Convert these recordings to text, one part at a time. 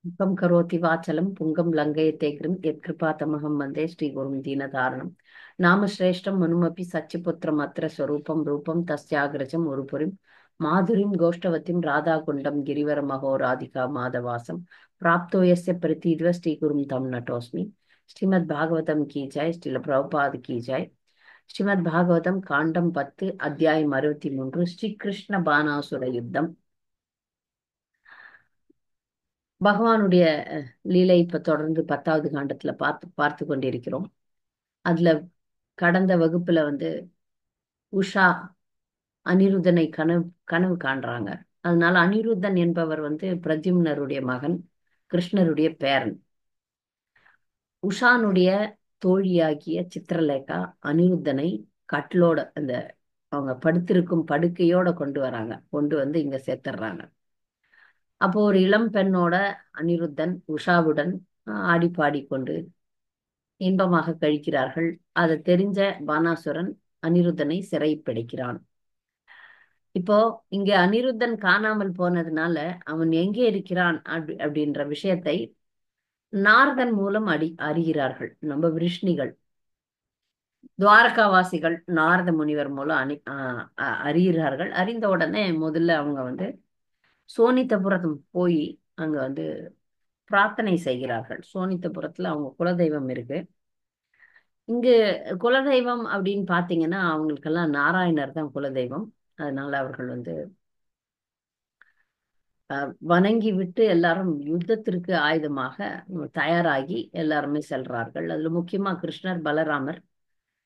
முகம் கரோதி வாச்சலம் புங்கம் லங்கயத்தேகிரும் யத்கிருபாதமகம் வந்தே ஸ்ரீகுரும் தீனதாரணம் நாமஸ்ரேஷ்டம் மனுமபி சச்சிபுத்திரம் அத்திர ஸ்வரூபம் ரூபம் தஸ்யாகிரஜம் ஒருபுரிம் மாதுரிம் கோஷ்டவத்திம் ராதாகுண்டம் கிரிவர மகோராதிகா மாதவாசம் பிராப்தோ யஸ்ய பிரதீத்வ ஸ்ரீகுரும் தம் நட்டோஸ்மி ஸ்ரீமத் பாகவதம் கீ ஜாய் ஸ்ரீல பிரபுபாத் கீ ஜாய். ஸ்ரீமத் பாகவதம் காண்டம் 10 அத்தியாயம் 63 ஸ்ரீகிருஷ்ண பானாசுர யுத்தம். பகவானுடைய லீலை இப்ப தொடர்ந்து 10வது காண்டத்துல பார்த்து கொண்டிருக்கிறோம். அதுல கடந்த வகுப்புல உஷா அனிருத்தனை கனவு கனவு காண்றாங்க. அதனால அனிருத்தன் என்பவர் பிரத்யும்னருடைய மகன், கிருஷ்ணருடைய பேரன். உஷானுடைய தோழியாகிய சித்திரலேகா அனிருத்தனை கட்டிலோட அந்த அவங்க படுத்திருக்கும் படுக்கையோட கொண்டு வந்து இங்க சேர்த்துடுறாங்க. அப்போ ஒரு இளம் பெண்ணோட அனிருத்தன் உஷாவுடன் ஆடி பாடிக்கொண்டு இன்பமாக கழிக்கிறார்கள். அதை தெரிஞ்ச பானாசுரன் அனிருத்தனை சிறை பிடிக்கிறான். இப்போ இங்க அனிருத்தன் காணாமல் போனதுனால அவன் எங்கே இருக்கிறான் அப்படின்ற விஷயத்தை நாரதன் மூலம் அறிகிறார்கள் நம்ம விருஷ்ணிகள். துவாரகாவாசிகள் நாரத முனிவர் மூலம் அறிகிறார்கள். அறிந்த உடனே முதல்ல அவங்க சோனித்தபுரம் போய் அங்க பிரார்த்தனை செய்கிறார்கள். சோனித்தபுரத்துல அவங்க குலதெய்வம் இருக்கு. இங்கு குலதெய்வம் அப்படின்னு பாத்தீங்கன்னா அவங்களுக்கெல்லாம் நாராயணர் தான் குலதெய்வம். அதனால அவர்கள் வணங்கி விட்டு எல்லாரும் யுத்தத்திற்கு ஆயுதமாக தயாராகி எல்லாருமே செல்றார்கள். அதுல முக்கியமா கிருஷ்ணர், பலராமர்,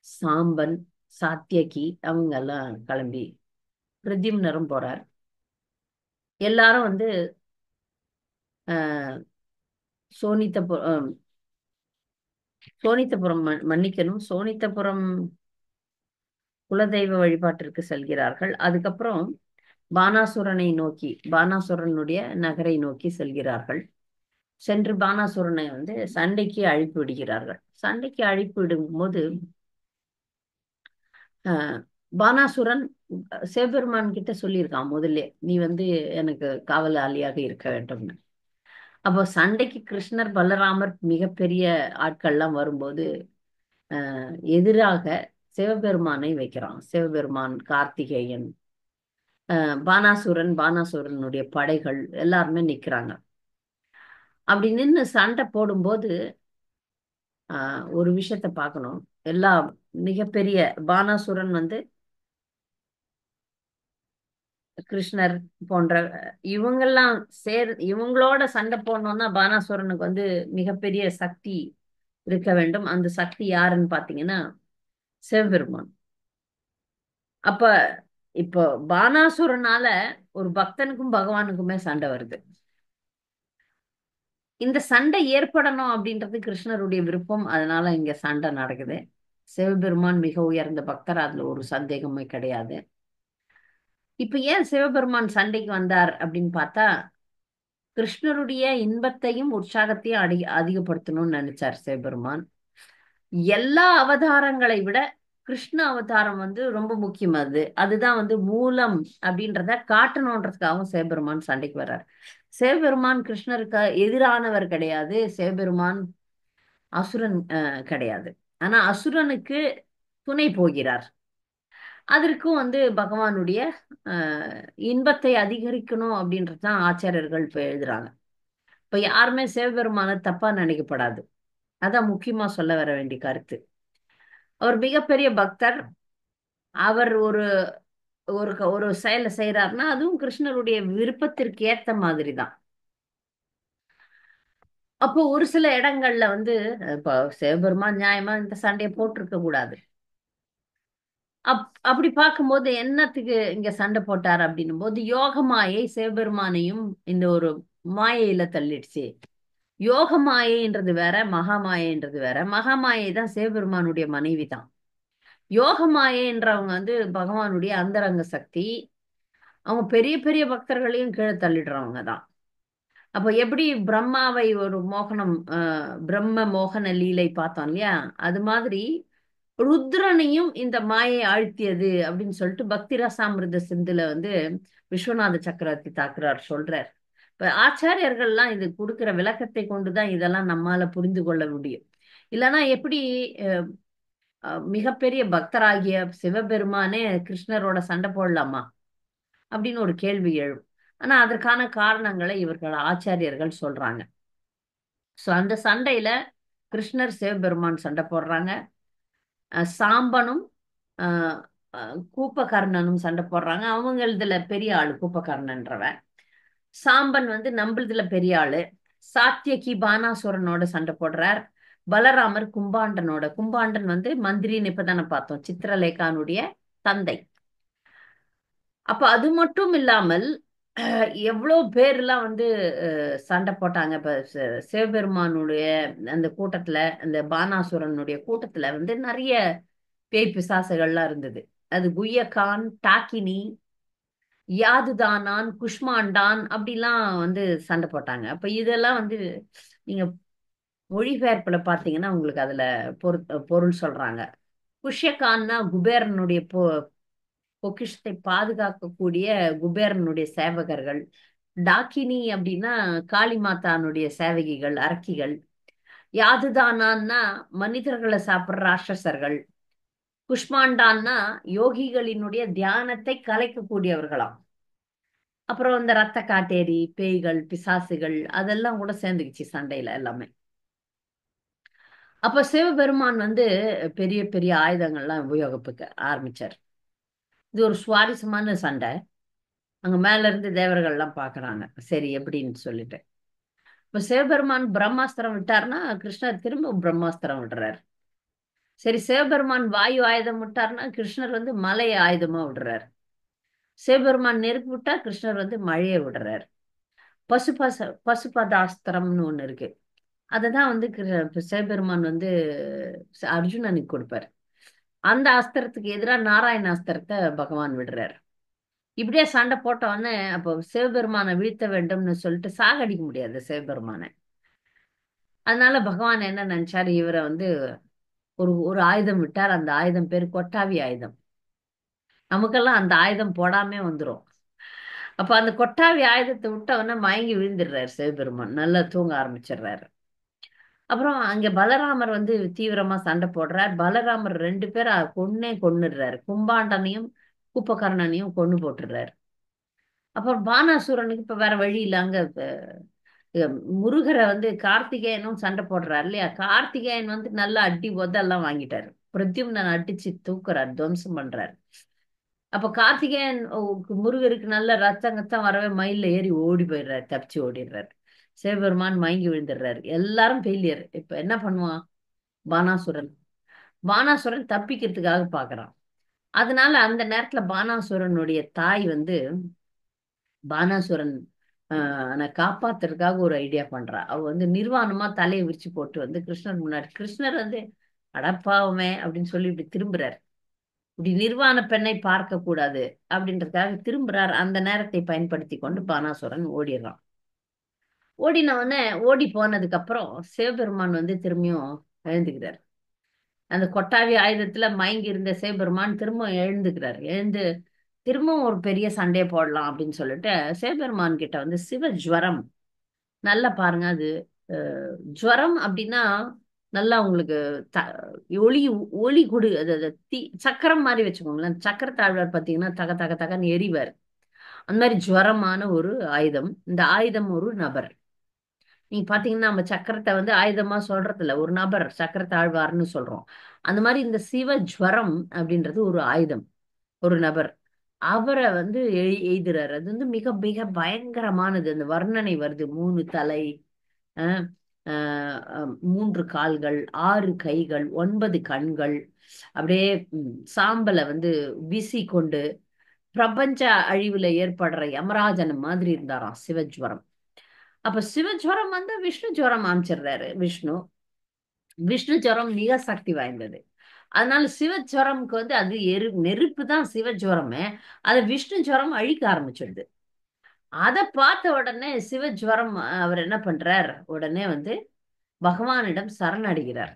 சாம்பன், சாத்தியகி அவங்க எல்லாம் கிளம்பி பிரத்யும்னரும் போறார். எல்லாரும் ஆஹ் சோனித்தபுரம் சோனித்தபுரம் மன்னிக்கணும், சோனித்தபுரம் குலதெய்வ வழிபாட்டிற்கு செல்கிறார்கள். அதுக்கப்புறம் பானாசுரனுடைய நகரை நோக்கி செல்கிறார்கள். சென்று பானாசுரனை சண்டைக்கு அழைப்பு விடுகிறார்கள். சண்டைக்கு அழைப்பு விடும்போது பானாசுரன் சிவபெருமான் கிட்ட சொல்லியிருக்கான், முதல்ல நீ எனக்கு காவலாளியாக இருக்க வேண்டும்னு. அப்போ சண்டைக்கு கிருஷ்ணர், பலராமர் மிகப்பெரிய ஆட்கள்லாம் வரும்போது எதிராக சிவபெருமானை வைக்கிறான். சிவபெருமான், கார்த்திகேயன், பானாசுரனுடைய படைகள் எல்லாருமே நிக்கிறாங்க. அப்படி நின்று சண்டை போடும்போது ஒரு விஷயத்த பார்க்கணும். எல்லா மிகப்பெரிய பானாசுரன் கிருஷ்ணர் போன்ற இவங்கெல்லாம் இவங்களோட சண்டை போடணும்னா பானாசுரனுக்கு மிகப்பெரிய சக்தி இருக்க வேண்டும். அந்த சக்தி யாருன்னு பாத்தீங்கன்னா சிவபெருமான். அப்ப இப்போ பானாசுரனால ஒரு பக்தனுக்கும் பகவானுக்குமே சண்டை வருது. இந்த சண்டை ஏற்படணும் அப்படின்றது கிருஷ்ணருடைய விருப்பம். அதனால இங்க சண்டை நடக்குது. சிவபெருமான் மிக உயர்ந்த பக்தர், அதுல ஒரு சந்தேகமே கிடையாது. இப்ப ஏன் சிவபெருமான் சண்டைக்கு வந்தார் அப்படின்னு பார்த்தா, கிருஷ்ணருடைய இன்பத்தையும் உற்சாகத்தையும் அதிகப்படுத்தணும்னு நினைச்சார் சிவபெருமான். எல்லா அவதாரங்களை விட கிருஷ்ண அவதாரம் ரொம்ப முக்கியம். அதுதான் மூலம் அப்படின்றத காட்டணுன்றதுக்காகவும் சிவபெருமான் சண்டைக்கு வர்றார். சிவபெருமான் கிருஷ்ணருக்கு எதிரானவர் கிடையாது. சிவபெருமான் அசுரன் கிடையாது. ஆனா அசுரனுக்கு துணை போகிறார். அதற்கும் பகவானுடைய இன்பத்தை அதிகரிக்கணும் அப்படின்றதுதான் ஆச்சாரியர்கள் இப்ப எழுதுறாங்க. இப்ப யாருமே சிவபெருமான தப்பா நினைக்கப்படாது. அதான் முக்கியமா சொல்ல வர வேண்டிய கருத்து. அவர் மிகப்பெரிய பக்தர். அவர் ஒரு ஒரு ஒரு செயலை செய்யறாருன்னா அதுவும் கிருஷ்ணருடைய விருப்பத்திற்கு ஏத்த மாதிரி தான். அப்போ ஒரு சில இடங்கள்ல இப்போ சிவபெருமான் நியாயமா இந்த சண்டையை போட்டிருக்க கூடாது. அப்படி பார்க்கும்போது என்னத்துக்கு இங்க சண்டை போட்டார் அப்படின்னும் போது, யோக மாயை சிவபெருமானையும் இந்த ஒரு மாயையில தள்ளிடுச்சு. யோக மாயைன்றது வேற, மகா மாயைன்றது வேற. மகா மாயை தான் சிவபெருமானுடைய மனைவி தான். யோக மாயைன்றவங்க பகவானுடைய அந்தரங்க சக்தி. அவங்க பெரிய பெரிய பக்தர்களையும் கீழே தள்ளிடுறவங்க தான். அப்ப எப்படி பிரம்மாவை ஒரு மோகனம் பிரம்ம மோகன லீலை பார்த்தோம் இல்லையா, அது மாதிரி ருத்ரனையும் இந்த மாயை ஆழ்த்தியது அப்படின்னு சொல்லிட்டு பக்தி ரசாமிர்த சிந்துல விஸ்வநாத சக்கரவர்த்தி தாக்குறார் சொல்றார். இப்ப ஆச்சாரியர்கள்லாம் இது கொடுக்கிற விளக்கத்தை கொண்டுதான் இதெல்லாம் நம்மால புரிந்து கொள்ள முடியும். இல்லைன்னா எப்படி அஹ், மிகப்பெரிய பக்தராகிய சிவபெருமானே கிருஷ்ணரோட சண்டை போடலாமா அப்படின்னு ஒரு கேள்வி எழும். ஆனா அதற்கான காரணங்களை இவர்கள் ஆச்சாரியர்கள் சொல்றாங்க. சோ அந்த சண்டையில கிருஷ்ணர் சிவபெருமான் சண்டை போடுறாங்க. சாம்பனும் அஹ், கூப்பகர்ணனும் சண்டை போடுறாங்க. அவங்களதுல பெரிய ஆளு கூப்பகர்ணன்றவன். சாம்பன் வந்து நம்மளதுல பெரிய ஆளு. சாத்தியகி பானாசுரனோட சண்டை போடுறார். பலராமர் கும்பாண்டனோட. கும்பாண்டன் வந்து மந்திரின்னு இப்பதானே பார்த்தோம், சித்திரலேகானுடைய தந்தை. அப்ப அது மட்டும் இல்லாமல் எவ்வளவு பேர்லாம் வந்து சண்டை போட்டாங்க. இப்ப சிவபெருமானுடைய அந்த கூட்டத்துல, அந்த பானாசுரனுடைய கூட்டத்துல வந்து நிறைய பேய் பிசாசுகள்லாம் இருந்தது. அது குய்யகான், டாக்கினி, யாதுதானான், குஷ்மாண்டான் அப்படிலாம் வந்து சண்டை போட்டாங்க. அப்ப இதெல்லாம் வந்து நீங்க மொழிபெயர்ப்புல பார்த்தீங்கன்னா உங்களுக்கு அதுல பொருள் சொல்றாங்க. குஷ்யகான்னா குபேரனுடைய பொக்கிஷத்தை பாதுகாக்கக்கூடிய குபேரனுடைய சேவகர்கள். டாக்கினி அப்படின்னா காளி மாதானுடைய சேவகிகள், அரக்கிகள். யாதுதானான்னா மனிதர்களை சாப்பிடுற ராட்சசர்கள். குஷ்மாண்டான்னா யோகிகளினுடைய தியானத்தை கலைக்கக்கூடியவர்களாம். அப்புறம் இந்த ரத்த காட்டேரி, பேய்கள், பிசாசுகள் அதெல்லாம் கூட சேர்ந்துக்குச்சு சண்டையில எல்லாமே. அப்ப சிவபெருமான் வந்து பெரிய பெரிய ஆயுதங்கள்லாம் உபயோகிப்புக்க ஆரம்பிச்சார். இது ஒரு சுவாரஸ்யமான சண்டை. அங்க மேல இருந்து தேவர்கள் எல்லாம் பாக்குறாங்க, சரி எப்படின்னு சொல்லிட்டு. இப்ப சிவபெருமான் பிரம்மாஸ்திரம் விட்டாருன்னா கிருஷ்ணர் திரும்ப பிரம்மாஸ்திரம் விடுறாரு. சரி, சிவபெருமான் வாயு ஆயுதம் விட்டாருன்னா கிருஷ்ணர் வந்து மலை ஆயுதமா விடுறாரு. சிவபெருமான் நெருப்பு விட்டா கிருஷ்ணர் வந்து மழையை விடுறாரு. பசுபதாஸ்திரம்னு ஒண்ணு இருக்கு. அததான் வந்து சிவபெருமான் வந்து அர்ஜுனனுக்கு கொடுப்பாரு. அந்த அஸ்திரத்துக்கு எதிராக நாராயண அஸ்திரத்தை பகவான் விடுறாரு. இப்படியே சண்டை போட்ட உடனே அப்போ சிவபெருமானை வீழ்த்த வேண்டும்னு சொல்லிட்டு சாகடிக்க முடியாது சிவபெருமானை. அதனால பகவான் என்ன நினைச்சாரு, இவரை வந்து ஒரு ஒரு ஆயுதம் விட்டார். அந்த ஆயுதம் பேரு கொட்டாவி ஆயுதம். நமக்கெல்லாம் அந்த ஆயுதம் போடாமே வந்துரும். அப்ப அந்த கொட்டாவி ஆயுதத்தை விட்ட உடனே மயங்கி விழுந்துடுறாரு சிவபெருமான், நல்லா தூங்க ஆரம்பிச்சிடுறாரு. அப்புறம் அங்க பலராமர் வந்து தீவிரமா சண்டை போடுறார். பலராமர் ரெண்டு பேரை கொன்னுடுறாரு. கும்பாண்டனையும் கும்பகர்ணனையும் கொன்னு போட்டுடுறாரு. அப்புறம் பானாசுரனுக்கு இப்ப வேற வழி இல்ல. அங்க முருகரை வந்து கார்த்திகேயனும் சண்டை போடுறாரு இல்லையா. கார்த்திகேயன் வந்து நல்லா அடி உதெல்லாம் வாங்கிட்டாரு. பிரத்யும்னன் அடிச்சு தூக்குறாரு, துவம்சம் பண்றாரு. அப்ப கார்த்திகேயன் முருகருக்கு நல்ல ரத்தம் கத்தம் வரவே மயில்ல ஏறி ஓடி போயிடுறாரு, தப்பிச்சு ஓடிடுறாரு. சிவபெருமான் மயங்கி விழுந்துடுறாரு. எல்லாரும் ஃபெயிலியர். இப்ப என்ன பண்ணுவான் பானாசுரன்? பானாசுரன் தப்பிக்கிறதுக்காக பாக்குறான். அதனால அந்த நேரத்துல பானாசுரனுடைய தாய் வந்து பானாசுரன் காப்பாத்துறதுக்காக ஒரு ஐடியா பண்றா. அவ வந்து நிர்வாணமா தலையை விரிச்சு போட்டு வந்து கிருஷ்ணர் முன்னாடி, கிருஷ்ணர் வந்து அடப்பாவமே அப்படின்னு சொல்லி இப்படி திரும்புறாரு. இப்படி நிர்வாண பெண்ணை பார்க்க கூடாது அப்படின்றதுக்காக திரும்புறார். அந்த நேரத்தை பயன்படுத்தி கொண்டு பானாசுரன் ஓடிடுறான். ஓடினவொடனே ஓடி போனதுக்கு அப்புறம் சிவபெருமான் வந்து திரும்பியும் எழுந்துக்கிறார். அந்த கொட்டாவி ஆயுதத்துல மயங்கி இருந்த சிவபெருமான் திரும்ப எழுந்துக்கிறார். எழுந்து திரும்பவும் ஒரு பெரிய சண்டையை போடலாம் அப்படின்னு சொல்லிட்டு சிவபெருமான் கிட்ட வந்து சிவ ஜுவரம். நல்லா பாருங்க, அது ஜுவரம் அப்படின்னா நல்லா உங்களுக்கு த ஒளி ஒளி கொடு. அது சக்கரம் மாதிரி வச்சுக்கோங்களேன். சக்கரத்தாழ்வார் பார்த்தீங்கன்னா தக தக தகன்னு எரிவார். அந்த மாதிரி ஜுவரமான ஒரு ஆயுதம். இந்த ஆயுதம் ஒரு நபர். நீங்க பாத்தீங்கன்னா நம்ம சக்கரத்தை வந்து ஆயுதமா சொல்றது இல்ல, ஒரு நபர் சக்கரத்தாழ்வார்னு சொல்றோம். அந்த மாதிரி இந்த சிவ ஜுவரம் அப்படின்றது ஒரு ஆயுதம், ஒரு நபர். அவரை வந்து எய்துறாரு. அது வந்து மிக மிக பயங்கரமானது. அந்த வர்ணனை வருது. 3 தலை, அஹ், மூன்று கால்கள், 6 கைகள், 9 கண்கள். அப்படியே சாம்பலை வந்து வீசிக்கொண்டு பிரபஞ்ச அழிவுல ஏற்படுற யமராஜன் மாதிரி இருந்தாராம் சிவஜ்வரம். அப்ப சிவஜ்வரம் வந்து விஷ்ணு ஜுவரம் அமைச்சிடுறாரு. விஷ்ணு விஷ்ணு ஜுவரம் மிக சக்தி வாய்ந்தது. அதனால சிவஜ்வரம்க்கு வந்து அது நெருப்பு தான் சிவஜ்வரமே. அதை விஷ்ணு ஜுவரம் அழிக்க ஆரம்பிச்சிடுது. அதை பார்த்த உடனே சிவஜ்வரம் அவர் என்ன பண்றார், உடனே வந்து பகவானிடம் சரணடைகிறார்.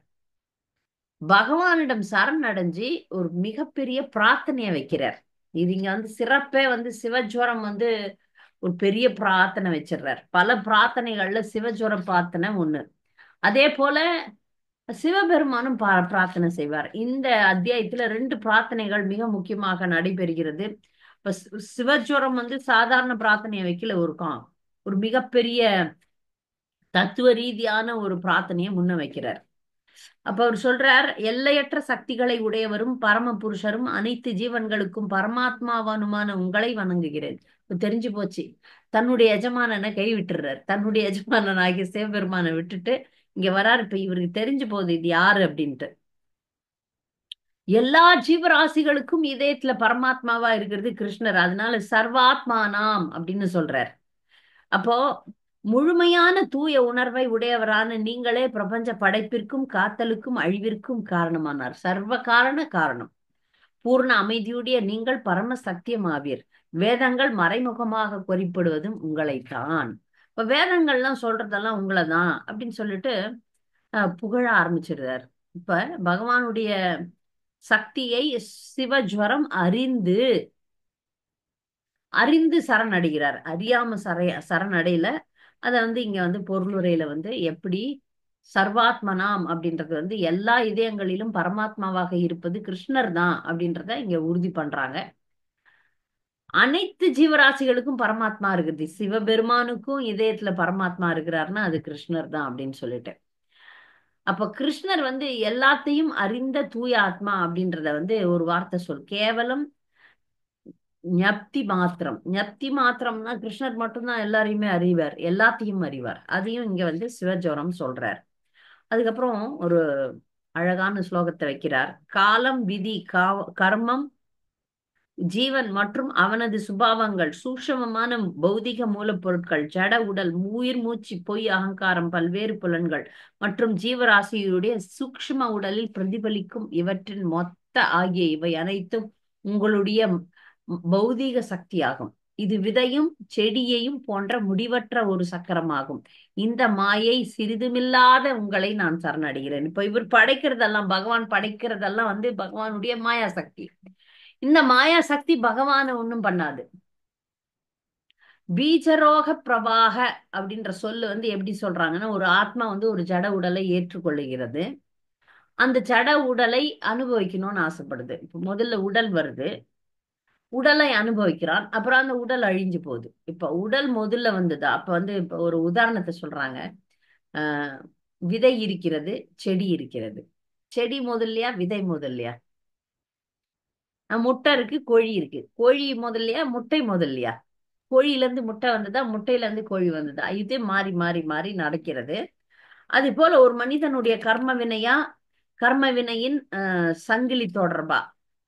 பகவானிடம் சரணடைஞ்சு ஒரு மிகப்பெரிய பிரார்த்தனையை வைக்கிறார். இது இங்க வந்து சிறப்பே வந்து சிவஜ்வரம் வந்து ஒரு பெரிய பிரார்த்தனை வச்சிடுறார். பல பிரார்த்தனைகள்ல சிவஜ்வர பிரார்த்தனை ஒண்ணு. அதே போல சிவபெருமானும் பிரார்த்தனை செய்வார். இந்த அத்தியாயத்துல 2 பிரார்த்தனைகள் மிக முக்கியமாக நடைபெறுகிறது. இப்ப சிவஜ்வரம் சாதாரண பிரார்த்தனையை வைக்கல, ஒரு மிகப்பெரிய தத்துவ ரீதியான ஒரு பிரார்த்தனையை முன்ன வைக்கிறார். அப்ப அவர் சொல்றார், எல்லையற்ற சக்திகளை உடையவரும் பரம புருஷரும் அனைத்து ஜீவன்களுக்கும் பரமாத்மாவானுமான உங்களை வணங்குகிறேன். இப்ப தெரிஞ்சு போச்சு, தன்னுடைய எஜமானனை கை விட்டுறார். தன்னுடைய எஜமானன் ஆகிய சிவபெருமானை விட்டுட்டு இங்க வராரு. இப்ப இவருக்கு தெரிஞ்சு போகுது இது யாரு அப்படின்ட்டு. எல்லா ஜீவராசிகளுக்கும் இதயத்துல பரமாத்மாவா இருக்கிறது கிருஷ்ணர். அதனால சர்வாத்மானாம் அப்படின்னு சொல்றார். அப்போ முழுமையான தூய உணர்வை உடையவரான நீங்களே பிரபஞ்ச படைப்பிற்கும் காத்தலுக்கும் அழிவிற்கும் காரணமானார். சர்வ காரணம். பூர்ண அமைதியுடைய நீங்கள் பரம சத்தியமாவீர். வேதங்கள் மறைமுகமாக குறிப்பிடுவதும் உங்களைத்தான். இப்ப வேதங்கள்லாம் சொல்றதெல்லாம் உங்களைதான் அப்படின்னு சொல்லிட்டு புகழ ஆரம்பிச்சிருந்தார். இப்ப பகவானுடைய சக்தியை சிவஜ்வரம் அறிந்து அறிந்து சரணடைகிறார். அறியாம சரணடையில அத இங்க பொருளுரையில எப்படி சர்வாத்மனாம் அப்படின்றது எல்லா இதயங்களிலும் பரமாத்மாவாக இருப்பது கிருஷ்ணர் தான் அப்படின்றத இங்க உறுதி பண்றாங்க. அனைத்து ஜீவராசிகளுக்கும் பரமாத்மா இருக்குது. சிவபெருமானுக்கும் இதயத்துல பரமாத்மா இருக்கிறாருன்னா அது கிருஷ்ணர் தான் அப்படின்னு சொல்லிட்டு. அப்ப கிருஷ்ணர் எல்லாத்தையும் அறிந்த தூய ஆத்மா அப்படின்றத ஒரு வார்த்தை கேவலம் ஞப்தி மாத்திரம்னா கிருஷ்ணர் மட்டும்தான் எல்லாரையுமே அறிவார், எல்லாத்தையும் அறிவார். அதையும் இங்க சிவஜ்வரம் சொல்றார். அதுக்கப்புறம் ஒரு அழகான ஸ்லோகத்தை வைக்கிறார். காலம், விதி, கர்மம், ஜீவன் மற்றும் அவனது சுபாவங்கள், சூக்ஷ்மமான பௌதிக மூலப்பொருட்கள், ஜட உடல், உயிர், மூச்சு, பொய், அகங்காரம், பல்வேறு புலன்கள் மற்றும் ஜீவராசியுடைய சூக்ஷ்ம உடலில் பிரதிபலிக்கும் இவற்றின் மொத்த ஆகிய இவை அனைத்தும் உங்களுடைய பௌதீக சக்தியாகும். இது விதையும் செடியையும் போன்ற முடிவற்ற ஒரு சக்கரமாகும். இந்த மாயை சிறிதுமில்லாத உங்களை நான் சரணடைகிறேன். இப்ப இவர் படைக்கிறதெல்லாம், பகவான் படைக்கிறதெல்லாம் பகவானுடைய மாயா சக்தி. இந்த மாயா சக்தி பகவான ஒண்ணும் பண்ணாது. பீஜரோக பிரவாக அப்படின்ற சொல்லு எப்படி சொல்றாங்கன்னா, ஒரு ஆத்மா ஒரு ஜட உடலை ஏற்றுக்கொள்ளுகிறது. அந்த ஜட உடலை அனுபவிக்கணும்னு ஆசைப்படுது. இப்ப முதல்ல உடல் வருது, உடலை அனுபவிக்கிறான், அப்புறம் அந்த உடல் அழிஞ்சு போகுது. இப்ப உடல் முதல்ல வந்ததா, அப்ப இப்ப ஒரு உதாரணத்தை சொல்றாங்க. ஆஹ் விதை இருக்கிறது, செடி இருக்கிறது. செடி முதல்லையா, விதை முதல்லையா? முட்டை இருக்கு, கோழி இருக்கு. கோழி முதல்லையா, முட்டை முதல்லையா? கோழியில இருந்து முட்டை வந்ததா, முட்டையில இருந்து கோழி வந்ததா? இது மாறி மாறி மாறி நடக்கிறது. அது போல ஒரு மனிதனுடைய கர்ம வினையா, கர்ம வினையின் சங்கிலி தொடர்பா,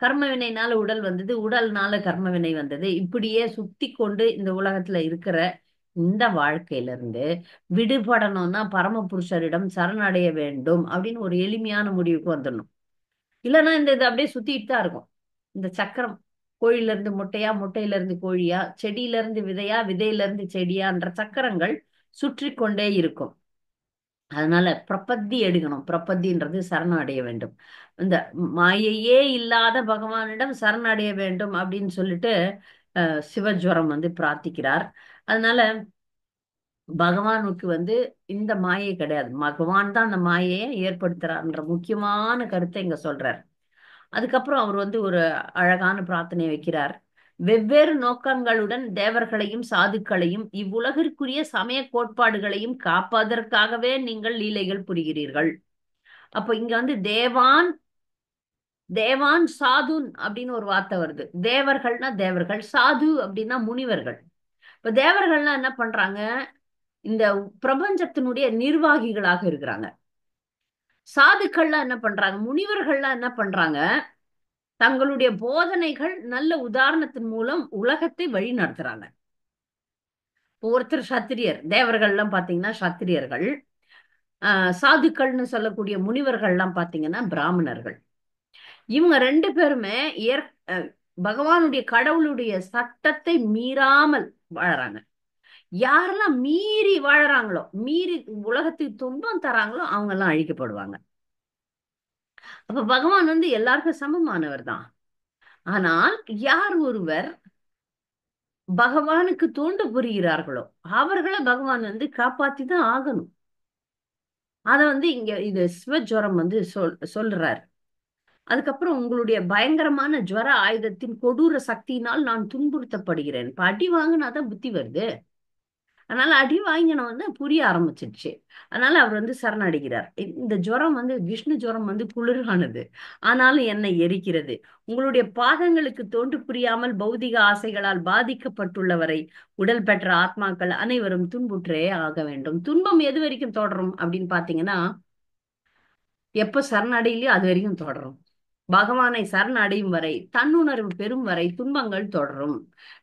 கர்ம வினைனால உடல் வந்தது, உடல்னால கர்ம வினை வந்தது. இப்படியே சுத்தி கொண்டு இந்த உலகத்துல இருக்கிற இந்த வாழ்க்கையில இருந்து விடுபடணும்னா பரமபுருஷரிடம் சரணடைய வேண்டும் அப்படின்னு ஒரு எளிமையான முடிவுக்கு வந்துடணும். இல்லைன்னா இந்த இது அப்படியே சுத்திட்டு தான் இருக்கும். இந்த சக்கரம், கோழில இருந்து முட்டையா, முட்டையில இருந்து கோழியா, செடியில இருந்து விதையா, விதையில இருந்து செடியான்ற சக்கரங்கள் சுற்றி கொண்டே இருக்கும். அதனால பிரபத்தி எடுக்கணும். பிரபத்தின்றது சரணடைய வேண்டும். இந்த மாயையே இல்லாத பகவானிடம் சரணடைய வேண்டும் அப்படின்னு சொல்லிட்டு சிவஜ்வரம் பிரார்த்திக்கிறார். அதனால பகவானுக்கு இந்த மாயை கிடையாது, பகவான் தான் அந்த மாயையை ஏற்படுத்துறார்ன்ற முக்கியமான கருத்தை இங்க சொல்றார். அதுக்கப்புறம் அவர் ஒரு அழகான பிரார்த்தனை வைக்கிறார். வெவ்வேறு நோக்கங்களுடன் தேவர்களையும் சாதுக்களையும் இவ்வுலகிற்குரிய சமய கோட்பாடுகளையும் காப்பதற்காகவே நீங்கள் லீலைகள் புரிகிறீர்கள். அப்ப இங்க தேவான் தேவான் சாதுன் அப்படின்னு ஒரு வார்த்தை வருது. தேவர்கள்னா தேவர்கள், சாது அப்படின்னா முனிவர்கள். இப்ப தேவர்கள்னா என்ன பண்றாங்க, இந்த பிரபஞ்சத்தினுடைய நிர்வாகிகளாக இருக்கிறாங்க. சாதுக்கள்லாம் என்ன பண்றாங்க, முனிவர்கள்லாம் என்ன பண்றாங்க, தங்களுடைய போதனைகள் நல்ல உதாரணத்தின் மூலம் உலகத்தை வழி நடத்துறாங்க. ஒருத்தர் சத்திரியர், தேவர்கள்லாம் பாத்தீங்கன்னா சத்திரியர்கள், சாதுக்கள்னு சொல்லக்கூடிய முனிவர்கள்லாம் பாத்தீங்கன்னா பிராமணர்கள். இவங்க 2 பேருமே பகவானுடைய கடவுளுடைய சட்டத்தை மீறாமல் வாழறாங்க. யாரெல்லாம் மீறி வாழறாங்களோ, மீறி உலகத்துக்கு துன்பம் தராங்களோ அவங்க எல்லாம் அழிக்கப்படுவாங்க. அப்ப பகவான் எல்லாருக்கும் சமமானவர் தான். ஆனால் யார் ஒருவர் பகவானுக்கு தோண்டு புரிகிறார்களோ அவர்களை பகவான் வந்து காப்பாத்தி தான் ஆகணும். அத வந்து இங்க இது சிவஜுரம் வந்து சொல்றார். அதுக்கப்புறம் உங்களுடைய பயங்கரமான ஜுவர ஆயுதத்தின் கொடூர சக்தியினால் நான் துன்புறுத்தப்படுகிறேன். இப்ப அடி வாங்கினாதான் புத்தி வருது. அதனால அடி வாங்கின வந்து புரிய ஆரம்பிச்சிடுச்சு. அதனால அவர் வந்து சரணடைகிறார். இந்த ஜுரம் வந்து விஷ்ணு ஜுரம் வந்து குளிரானது, ஆனாலும் என்னை எரிக்கிறது. உங்களுடைய பாதங்களுக்கு தோன்று புரியாமல் பௌதிக ஆசைகளால் பாதிக்கப்பட்டுள்ளவரை உடல் பெற்ற ஆத்மாக்கள் அனைவரும் துன்புற்றே ஆக வேண்டும். துன்பம் எது வரைக்கும் தொடரும் அப்படின்னு பாத்தீங்கன்னா, எப்ப சரணடையிலையோ அது வரைக்கும் தொடரும். பகவானை சரணடையும் வரை, தன்னுணர்வு பெறும் வரை துன்பங்கள் தொடரும்.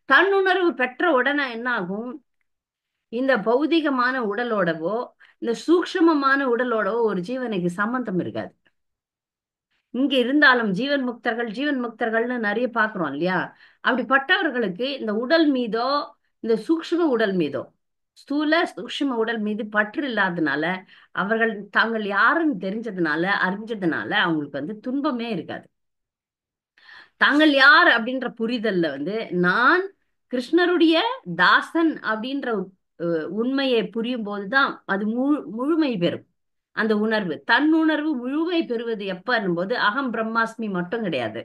தன்னுணர்வு பெற்ற உடனே என்ன ஆகும்? இந்த பௌதிகமான உடலோடவோ இந்த சூக்ஷ்மமான உடலோடவோ ஒரு ஜீவனுக்கு சம்பந்தம் இருக்காது. இங்க இருந்தாலும் ஜீவன் முக்தர்கள் ஜீவன் முக்தர்கள்னு நிறைய பாக்குறோம் இல்லையா? அப்படிப்பட்டவர்களுக்கு இந்த உடல் மீதோ இந்த சூக்ஷ்ம உடல் மீதோ ஸ்தூல சூக்ஷ்ம உடல் மீது பற்று இல்லாதனால, அவர்கள் தாங்கள் யாருன்னு தெரிஞ்சதுனால அறிஞ்சதுனால அவங்களுக்கு வந்து துன்பமே இருக்காது. தாங்கள் யார் அப்படின்ற புரிதல்ல வந்து நான் கிருஷ்ணருடைய தாசன் அப்படின்ற உண்மையை புரியும் போதுதான் அது முழுமை பெறும். அந்த உணர்வு தன்னுணர்வு முழுமை பெறுவது எப்ப போது அகம் பிரம்மாஸ்மி மட்டும் கிடையாது.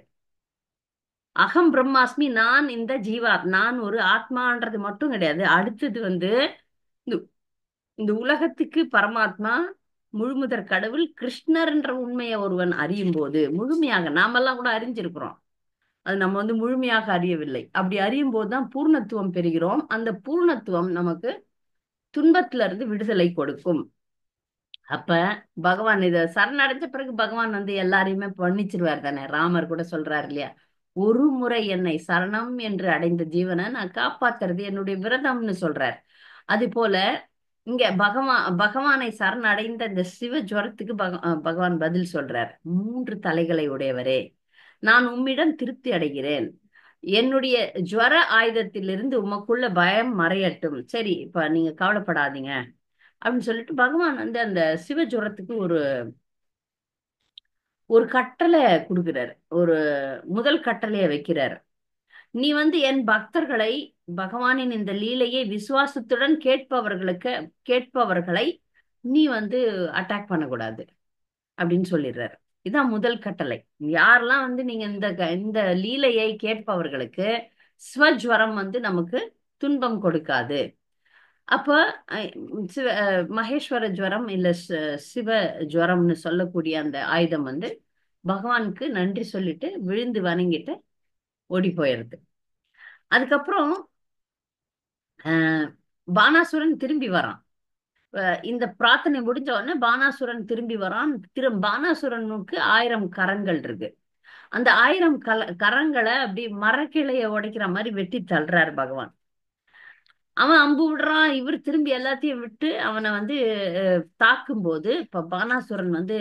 அகம் பிரம்மாஸ்மி நான் இந்த ஜீவா நான் ஒரு ஆத்மான்றது மட்டும் கிடையாது. அடுத்தது வந்து இந்த இந்த உலகத்துக்கு பரமாத்மா முழுமுதற் கடவுள் கிருஷ்ணர்ன்ற உண்மையை ஒருவன் அறியும் போது முழுமையாக நாமெல்லாம் கூட அறிஞ்சிருக்கிறோம். அது நம்ம வந்து முழுமையாக அறியவில்லை. அப்படி அறியும் போதுதான் பூர்ணத்துவம் பெறுகிறோம். அந்த பூர்ணத்துவம் நமக்கு துன்பத்துல இருந்து விடுதலை கொடுக்கும். அப்ப பகவான் இத சரணடைஞ்ச பிறகு பகவான் வந்து எல்லாரையுமே பண்ணிச்சிருவார் தானே. ராமர் கூட சொல்றாரு இல்லையா, ஒரு முறை என்னை சரணம் என்று அடைந்த ஜீவனை நான் காப்பாத்துறது என்னுடைய விரதம்னு சொல்றார். அது போல இங்க பகவானை சரணடைந்த இந்த சிவ ஜுவரத்துக்கு பகவான் பதில் சொல்றார். 3 தலைகளை உடையவரே, நான் உம்மிடம் திருப்தி அடைகிறேன். என்னுடைய ஜுவர ஆயுதத்திலிருந்து உமக்குள்ள பயம் மறையட்டும். சரி, இப்ப நீங்க கவலைப்படாதீங்க அப்படின்னு சொல்லிட்டு பகவான் வந்து அந்த சிவ ஜுவரத்துக்கு ஒரு ஒரு கட்டளை கொடுக்கிறார். ஒரு முதல் கட்டளையை வைக்கிறார். நீ வந்து என் பக்தர்களை பகவானின் இந்த லீலையை விசுவாசத்துடன் கேட்பவர்களை நீ வந்து அட்டாக் பண்ணக்கூடாது அப்படின்னு சொல்லிடுறாரு. இதான் முதல் கட்டளை. யாரெல்லாம் வந்து நீங்க இந்த லீலையை கேட்பவர்களுக்கு ஸ்வஜ்வரம் வந்து நமக்கு துன்பம் கொடுக்காது. அப்ப மகேஸ்வர ஜுவரம் இல்ல சிவ ஜுவரம்னு சொல்லக்கூடிய அந்த ஆயுதம் வந்து பகவானுக்கு நன்றி சொல்லிட்டு விழுந்து வணங்கிட்டு ஓடி போயிருது. அதுக்கப்புறம் அஹ் பானாசுரன் திரும்பி வரான். இந்த பிரார்த்தனை முடிஞ்ச உடனே பானாசுரன் திரும்பி வரான். பானாசுரனுக்கு 1000 கரங்கள் இருக்கு. அந்த 1000 கரங்களை அப்படி மரக்கிளைய உடைக்கிற மாதிரி வெட்டி தள்ளுறாரு பகவான். அவன் அம்பு விடுறான். இவர் திரும்பி எல்லாத்தையும் விட்டு அவனை வந்து தாக்கும் போது இப்ப பானாசுரன் வந்து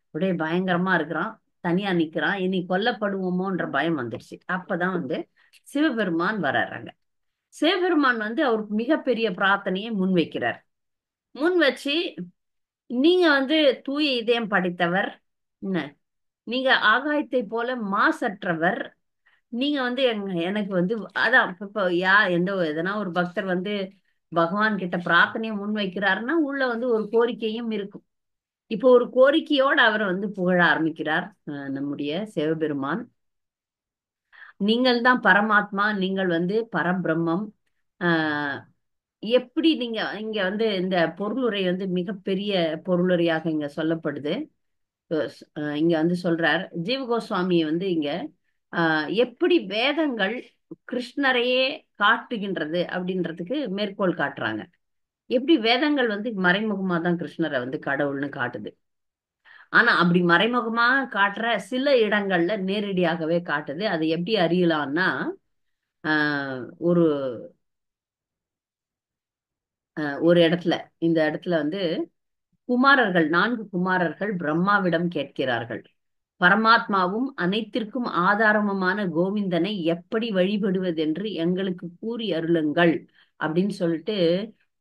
அப்படியே பயங்கரமா இருக்கிறான். தனியா நிக்கிறான். இனி கொல்லப்படுவோமோன்ற பயம் வந்துருச்சு. அப்பதான் வந்து சிவபெருமான் வர்றாங்க. சிவபெருமான் வந்து அவருக்கு மிகப்பெரிய பிரார்த்தனையை முன் வைக்கிறார். முன் வச்சு, நீங்க வந்து தூய இதயம் படைத்தவர், என்ன நீங்க ஆகாயத்தை போல மாசற்றவர். நீங்க வந்து எனக்கு வந்து அதான் இப்ப எந்த எதனா ஒரு பக்தர் வந்து பகவான் கிட்ட பிரார்த்தனையை முன் வைக்கிறாருன்னா உள்ள வந்து ஒரு கோரிக்கையும் இருக்கும். இப்போ ஒரு கோரிக்கையோட அவர் வந்து புகழ ஆரம்பிக்கிறார் நம்முடைய சிவபெருமான். நீங்கள் தான் பரமாத்மா, நீங்கள் வந்து பரபிரம்மம். ஆஹ் எப்படி நீங்க இங்க வந்து இந்த பொருளுரை வந்து மிகப்பெரிய பொருளுரையாக இங்க சொல்லப்படுது. இங்க வந்து சொல்றார் ஜீவகோஸ்வாமி வந்து இங்க எப்படி வேதங்கள் கிருஷ்ணரையே காட்டுகின்றது அப்படின்றதுக்கு மேற்கோள் காட்டுறாங்க. எப்படி வேதங்கள் வந்து மறைமுகமா தான் கிருஷ்ணரை வந்து கடவுள்னு காட்டுது. ஆனா அப்படி மறைமுகமா காட்டுற சில இடங்கள்ல நேரடியாகவே காட்டுது. அதை எப்படி அறியலாம்னா, ஒரு ஒரு இடத்துல இந்த இடத்துல வந்து குமாரர்கள் 4 குமாரர்கள் பிரம்மாவிடம் கேட்கிறார்கள். பரமாத்மாவும் அனைத்திற்கும் ஆதாரமுமான கோவிந்தனை எப்படி வழிபடுவதென்று எங்களுக்கு கூறி அருளுங்கள் அப்படின்னு சொல்லிட்டு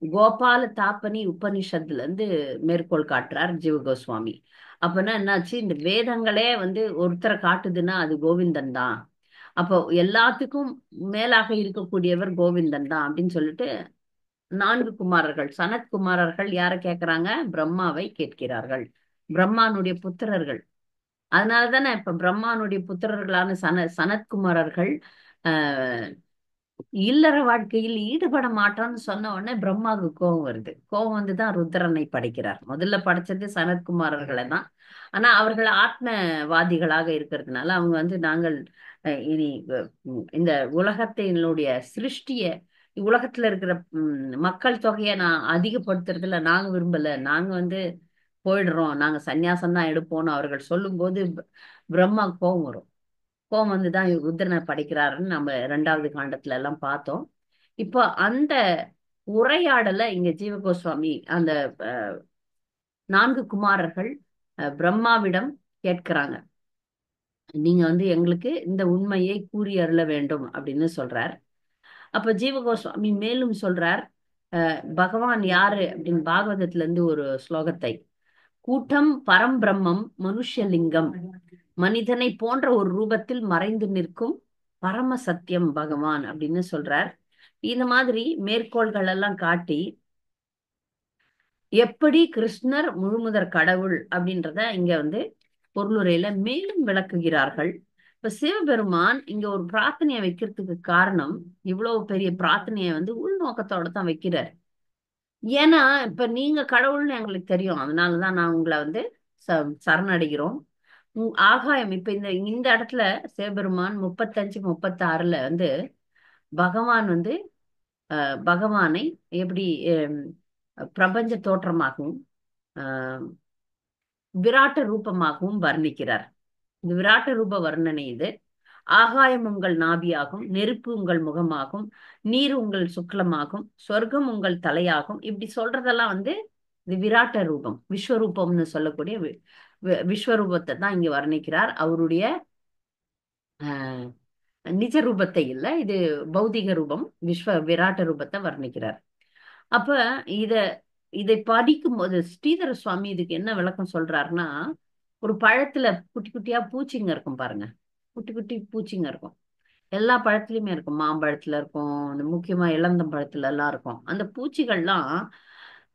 கோபால தாப்பனி உபனிஷத்துல இருந்து மேற்கோள் காட்டுறார் ஜீவகோஸ்வாமி. அப்பனா என்னாச்சு, இந்த வேதங்களே வந்து ஒருத்தரை காட்டுதுன்னா அது கோவிந்தன் தான். அப்போ எல்லாத்துக்கும் மேலாக இருக்கக்கூடியவர் கோவிந்தன் தான் அப்படின்னு சொல்லிட்டு 4 குமாரர்கள், சனத்குமாரர்கள் யாரை கேட்கிறாங்க? பிரம்மாவை கேட்கிறார்கள். பிரம்மானுடைய புத்திரர்கள். அதனாலதானே இப்ப பிரம்மானுடைய புத்திரர்களான சனத்குமாரர்கள் ஆஹ் இல்லற வாழ்க்கையில் ஈடுபட மாட்டோம்னு சொன்ன உடனே பிரம்மாவுக்கு கோபம் வருது. கோபம் வந்துதான் ருத்ரனை படைக்கிறார். முதல்ல படைச்சது சனத்குமாரர்களை தான். ஆனா அவர்கள் ஆத்மவாதிகளாக இருக்கிறதுனால அவங்க நாங்கள் இனி இந்த உலகத்தினுடைய சிருஷ்டிய உலகத்துல இருக்கிற மக்கள் தொகையை நான் அதிகப்படுத்துறதுல நாங்க விரும்பல. நாங்க போயிடுறோம், நாங்க சந்நியாசம் தான் எடுப்போம்னு அவர்கள் சொல்லும்போது பிரம்மா கோபம் வரும். கோபம் வந்துதான் ருத்ரனை படைக்கிறாருன்னு நம்ம 2வது காண்டத்துல எல்லாம் பார்த்தோம். இப்போ அந்த உரையாடலை இங்க ஜீவ கோஸ்வாமி அந்த அஹ், 4 குமாரர்கள் பிரம்மாவிடம் கேட்கிறாங்க. நீங்க எங்களுக்கு இந்த உண்மையை கூறி அருள வேண்டும் அப்படின்னு சொல்றார். அப்ப ஜீவ கோஸ்வாமி மேலும் சொல்றார், பகவான் யாரு அப்படின்னு பாகவதத்துல இருந்து ஒரு ஸ்லோகத்தை, கூட்டம் பரம்பிரம்மம் மனுஷலிங்கம், மனிதனை போன்ற ஒரு ரூபத்தில் மறைந்து நிற்கும் பரம சத்தியம் பகவான் அப்படின்னு சொல்றார். இந்த மாதிரி மேற்கோள்கள் எல்லாம் காட்டி எப்படி கிருஷ்ணர் முழுமுதற் கடவுள் அப்படின்றத இங்க பொருளுரையில மேலும் விளக்குகிறார்கள். இப்ப சிவபெருமான் இங்க ஒரு பிரார்த்தனையை வைக்கிறதுக்கு காரணம், இவ்வளவு பெரிய பிரார்த்தனையை உள்நோக்கத்தோட தான் வைக்கிறார். ஏன்னா இப்ப நீங்க கடவுள்னு எங்களுக்கு தெரியும், அதனாலதான் நான் உங்களை சரணடைகிறோம். ஆகாயம் இப்ப இந்த இந்த இடத்துல சிவபெருமான் 35, 36ல பகவான் பகவானை எப்படி பிரபஞ்ச தோற்றமாகவும் விராட்ட ரூபமாகவும் வர்ணிக்கிறார். இந்த விராட்ட ரூப வர்ணனை இது. ஆகாயம் உங்கள் நாபியாகும், நெருப்பு உங்கள் முகமாகும், நீர் உங்கள் சுக்லமாகும், சொர்க்கம் உங்கள் தலையாகும். இப்படி சொல்றதெல்லாம் இது விராட்ட ரூபம், விஸ்வரூபம்னு சொல்லக்கூடிய விஸ்வரூபத்தை தான் இங்க வர்ணிக்கிறார். அவருடைய ஆஹ் நிஜ ரூபத்தை இல்ல, இது பௌதிக ரூபம், விராட்ட ரூபத்தை வர்ணிக்கிறார். அப்ப இத இதை படிக்கும் போது ஸ்ரீதர சுவாமி இதுக்கு என்ன விளக்கம் சொல்றாருன்னா, ஒரு பழத்துல குட்டி குட்டியா பூச்சிங்க இருக்கும் பாருங்க, குட்டி குட்டி பூச்சிங்க இருக்கும். எல்லா பழத்துலயுமே இருக்கும், மாம்பழத்துல இருக்கும், இந்த முக்கியமா இளந்தம் பழத்துல எல்லாம் இருக்கும். அந்த பூச்சிகள்லாம்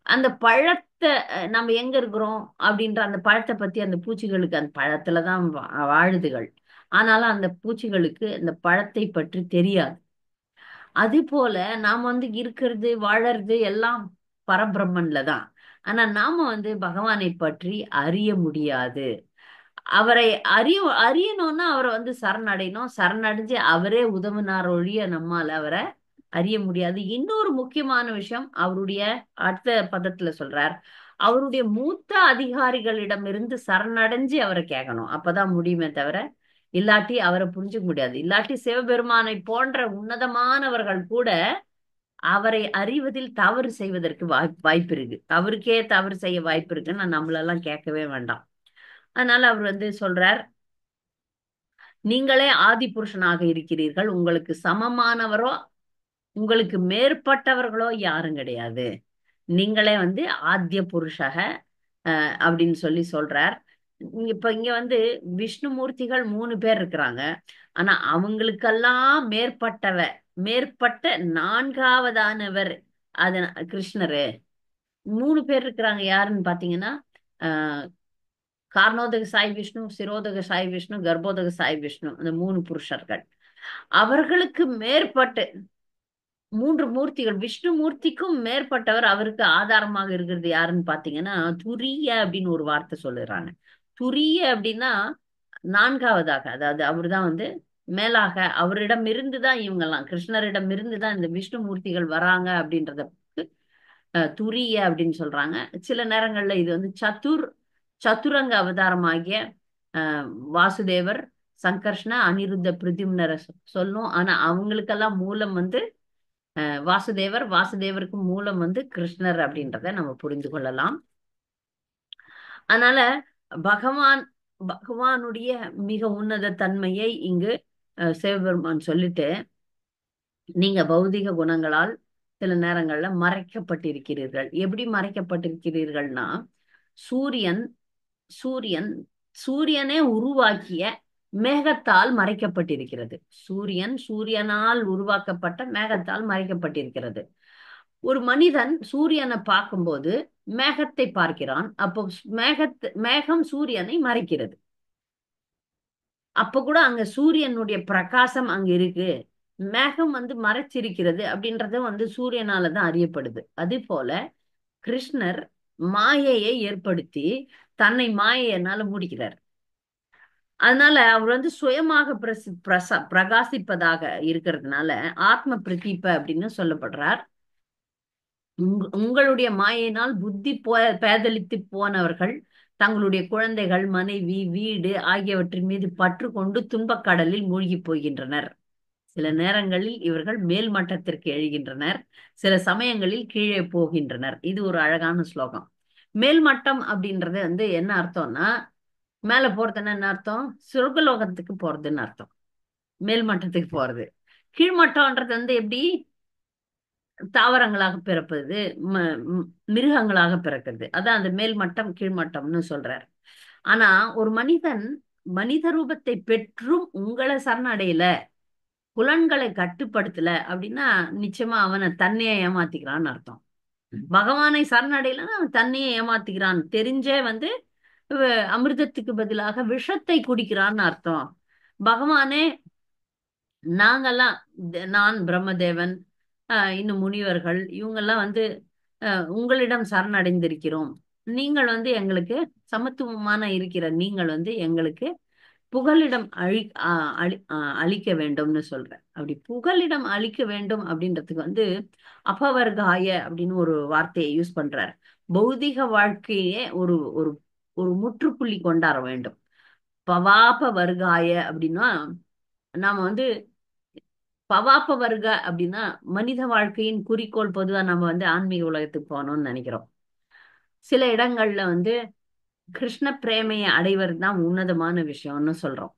அந்த பழத்தை நம்ம எங்க இருக்கிறோம் அப்படின்ற அந்த பழத்தை பத்தி அந்த பூச்சிகளுக்கு அந்த பழத்துலதான் வாழுதுகள். ஆனாலும் அந்த பூச்சிகளுக்கு அந்த பழத்தை பற்றி தெரியாது. அது போல நாம் இருக்கிறது வாழறது எல்லாம் பரபிரம்மன்ல தான். ஆனா நாம பகவானை பற்றி அறிய முடியாது. அவரை அறியணும்னா அவரை சரணடையணும். சரணடைஞ்சு அவரே உதவினார் ஒழிய நம்மால அவரை அறிய முடியாது. இன்னொரு முக்கியமான விஷயம் அவருடைய அடுத்த பதத்துல சொல்றார், அவருடைய மூத்த அதிகாரிகளிடமிருந்து சரணடைஞ்சு அவரை கேட்கணும், அப்பதான் முடியுமே தவிர இல்லாட்டி அவரை புரிஞ்சுக்க முடியாது. இல்லாட்டி சிவபெருமானை போன்ற உன்னதமானவர்கள் கூட அவரை அறிவதில் தவறு செய்வதற்கு வாய்ப்பு இருக்கு. அவருக்கே தவறு செய்ய வாய்ப்பு இருக்குன்னு நம்மளெல்லாம் கேட்கவே வேண்டாம். அதனால அவர் சொல்றார், நீங்களே ஆதி புருஷனாக இருக்கிறீர்கள், உங்களுக்கு சமமானவரோ உங்களுக்கு மேற்பட்டவர்களோ யாரும் கிடையாது. நீங்களே ஆத்திய புருஷக அப்படின்னு சொல்றார். இப்ப இங்க விஷ்ணுமூர்த்திகள் 3 பேர் இருக்கிறாங்க. ஆனா அவங்களுக்கெல்லாம் மேற்பட்ட 4வதானவர் அது கிருஷ்ணரு. 3 பேர் இருக்கிறாங்க. யாருன்னு பாத்தீங்கன்னா ஆஹ் கார்ணோதக சாய் விஷ்ணு, சிரோதக சாய் விஷ்ணு, கர்ப்போதக சாய் விஷ்ணு, அந்த 3 புருஷர்கள். அவர்களுக்கு மேற்பட்டு 3 மூர்த்திகள், விஷ்ணு மூர்த்திக்கும் மேற்பட்டவர், அவருக்கு ஆதாரமாக இருக்கிறது யாருன்னு பாத்தீங்கன்னா துரிய அப்படின்னு ஒரு வார்த்தை சொல்லுறாங்க. துரிய அப்படின்னா 4வதாக, அதாவது அவர்தான் மேலாக, அவரிடம் இருந்துதான் இவங்கெல்லாம், கிருஷ்ணரிடம் இருந்துதான் இந்த விஷ்ணு மூர்த்திகள் வராங்க அப்படின்றத துரிய அப்படின்னு சொல்றாங்க. சில நேரங்கள்ல இது சதுரங்க அவதாரமாகிய வாசுதேவர், சங்கர்ஷ்ண, அனிருத்த, பிரத்யும்னரை சொல்லும். ஆனா அவங்களுக்கெல்லாம் மூலம் வாசுதேவர், வாசுதேவருக்கு மூலம் கிருஷ்ணர் அப்படின்றத நம்ம புரிந்து கொள்ளலாம். அதனால பகவான் பகவானுடைய மிக உன்னத தன்மையை இங்கு சிவபெருமான் சொல்லிட்டு, நீங்க பௌதிக குணங்களால் சில நேரங்கள்ல மறைக்கப்பட்டிருக்கிறீர்கள். எப்படி மறைக்கப்பட்டிருக்கிறீர்கள்னா, சூரியன் சூரியன் சூரியனே உருவாக்கிய மேகத்தால் மறைக்கப்பட்டிருக்கிறது. சூரியனால் உருவாக்கப்பட்ட மேகத்தால் மறைக்கப்பட்டிருக்கிறது. ஒரு மனிதன் சூரியனை பார்க்கும்போது மேகத்தை பார்க்கிறான். அப்போ மேகம் சூரியனை மறைக்கிறது. அப்ப கூட அங்க சூரியனுடைய பிரகாசம் அங்க இருக்கு. மேகம் மறைச்சிருக்கிறது அப்படின்றது சூரியனால தான் அறியப்படுது. அது போல கிருஷ்ணர் மாயையை ஏற்படுத்தி தன்னை மாயையினால மூடிக்கிறார். அதனால அவர் சுயமாக பிரகாசிப்பதாக இருக்கிறதுனால ஆத்ம பிரதீப அப்படின்னு சொல்லப்படுறார். உங்களுடைய மாயினால் புத்தி பேதலித்து போனவர்கள் தங்களுடைய குழந்தைகள், மனைவி, வீடு ஆகியவற்றின் மீது பற்று கொண்டு துன்பக் கடலில் மூழ்கி போகின்றனர். சில நேரங்களில் இவர்கள் மேல் மட்டத்திற்கு எழுகின்றனர், சில சமயங்களில் கீழே போகின்றனர். இது ஒரு அழகான ஸ்லோகம். மேல் மட்டம் அப்படின்றது என்ன அர்த்தம்னா, மேல போறதுன்னா என்ன அர்த்தம்? சொர்க்கலோகத்துக்கு போறதுன்னு அர்த்தம். மேல் மட்டத்துக்கு போறது. கீழ்மட்டம்ன்றது எப்படி? தாவரங்களாக பிறப்பது, மிருகங்களாக பிறக்கிறது. அதான் அந்த மேல் மட்டம் கீழ்மட்டம்னு சொல்றார். ஆனா ஒரு மனிதன் மனித ரூபத்தை பெற்றும் உங்களை சரணடையல, புலன்களை கட்டுப்படுத்தல அப்படின்னா நிச்சயமா அவனை தன்னையே ஏமாத்திக்கிறான்னு அர்த்தம். பகவானை சரணடையலன்னா அவன் தன்னையே ஏமாத்திக்கிறான். தெரிஞ்சே அமிர்தத்துக்கு பதிலாக விஷத்தை குடிக்கிறான்னு அர்த்தம். பகவானே நாங்கெல்லாம் நான் பிரம்மதேவன், இன்னும் முனிவர்கள் இவங்கெல்லாம் உங்களிடம் சரணடைந்திருக்கிறோம். நீங்கள் எங்களுக்கு சமத்துவமான இருக்கிற நீங்கள் எங்களுக்கு புகலிடம் அளிக்க வேண்டும்னு சொல்ற. அப்படி புகலிடம் அளிக்க வேண்டும் அப்படின்றதுக்கு அபவர்காய அப்படின்னு ஒரு வார்த்தையை யூஸ் பண்றார். பௌதிக வாழ்க்கையே ஒரு ஒரு ஒரு முற்றுப்புள்ளி கொண்டாட வேண்டும். பவாப வர்காய அப்படின்னா நாம பவாப்ப வர்க்க அப்படின்னா மனித வாழ்க்கையின் குறிக்கோள். பொதுவா நம்ம ஆன்மீக உலகத்துக்கு போகணும்னு நினைக்கிறோம். சில இடங்கள்ல கிருஷ்ண பிரேமையை அடைவது தான் உன்னதமான விஷயம்னு சொல்றோம்.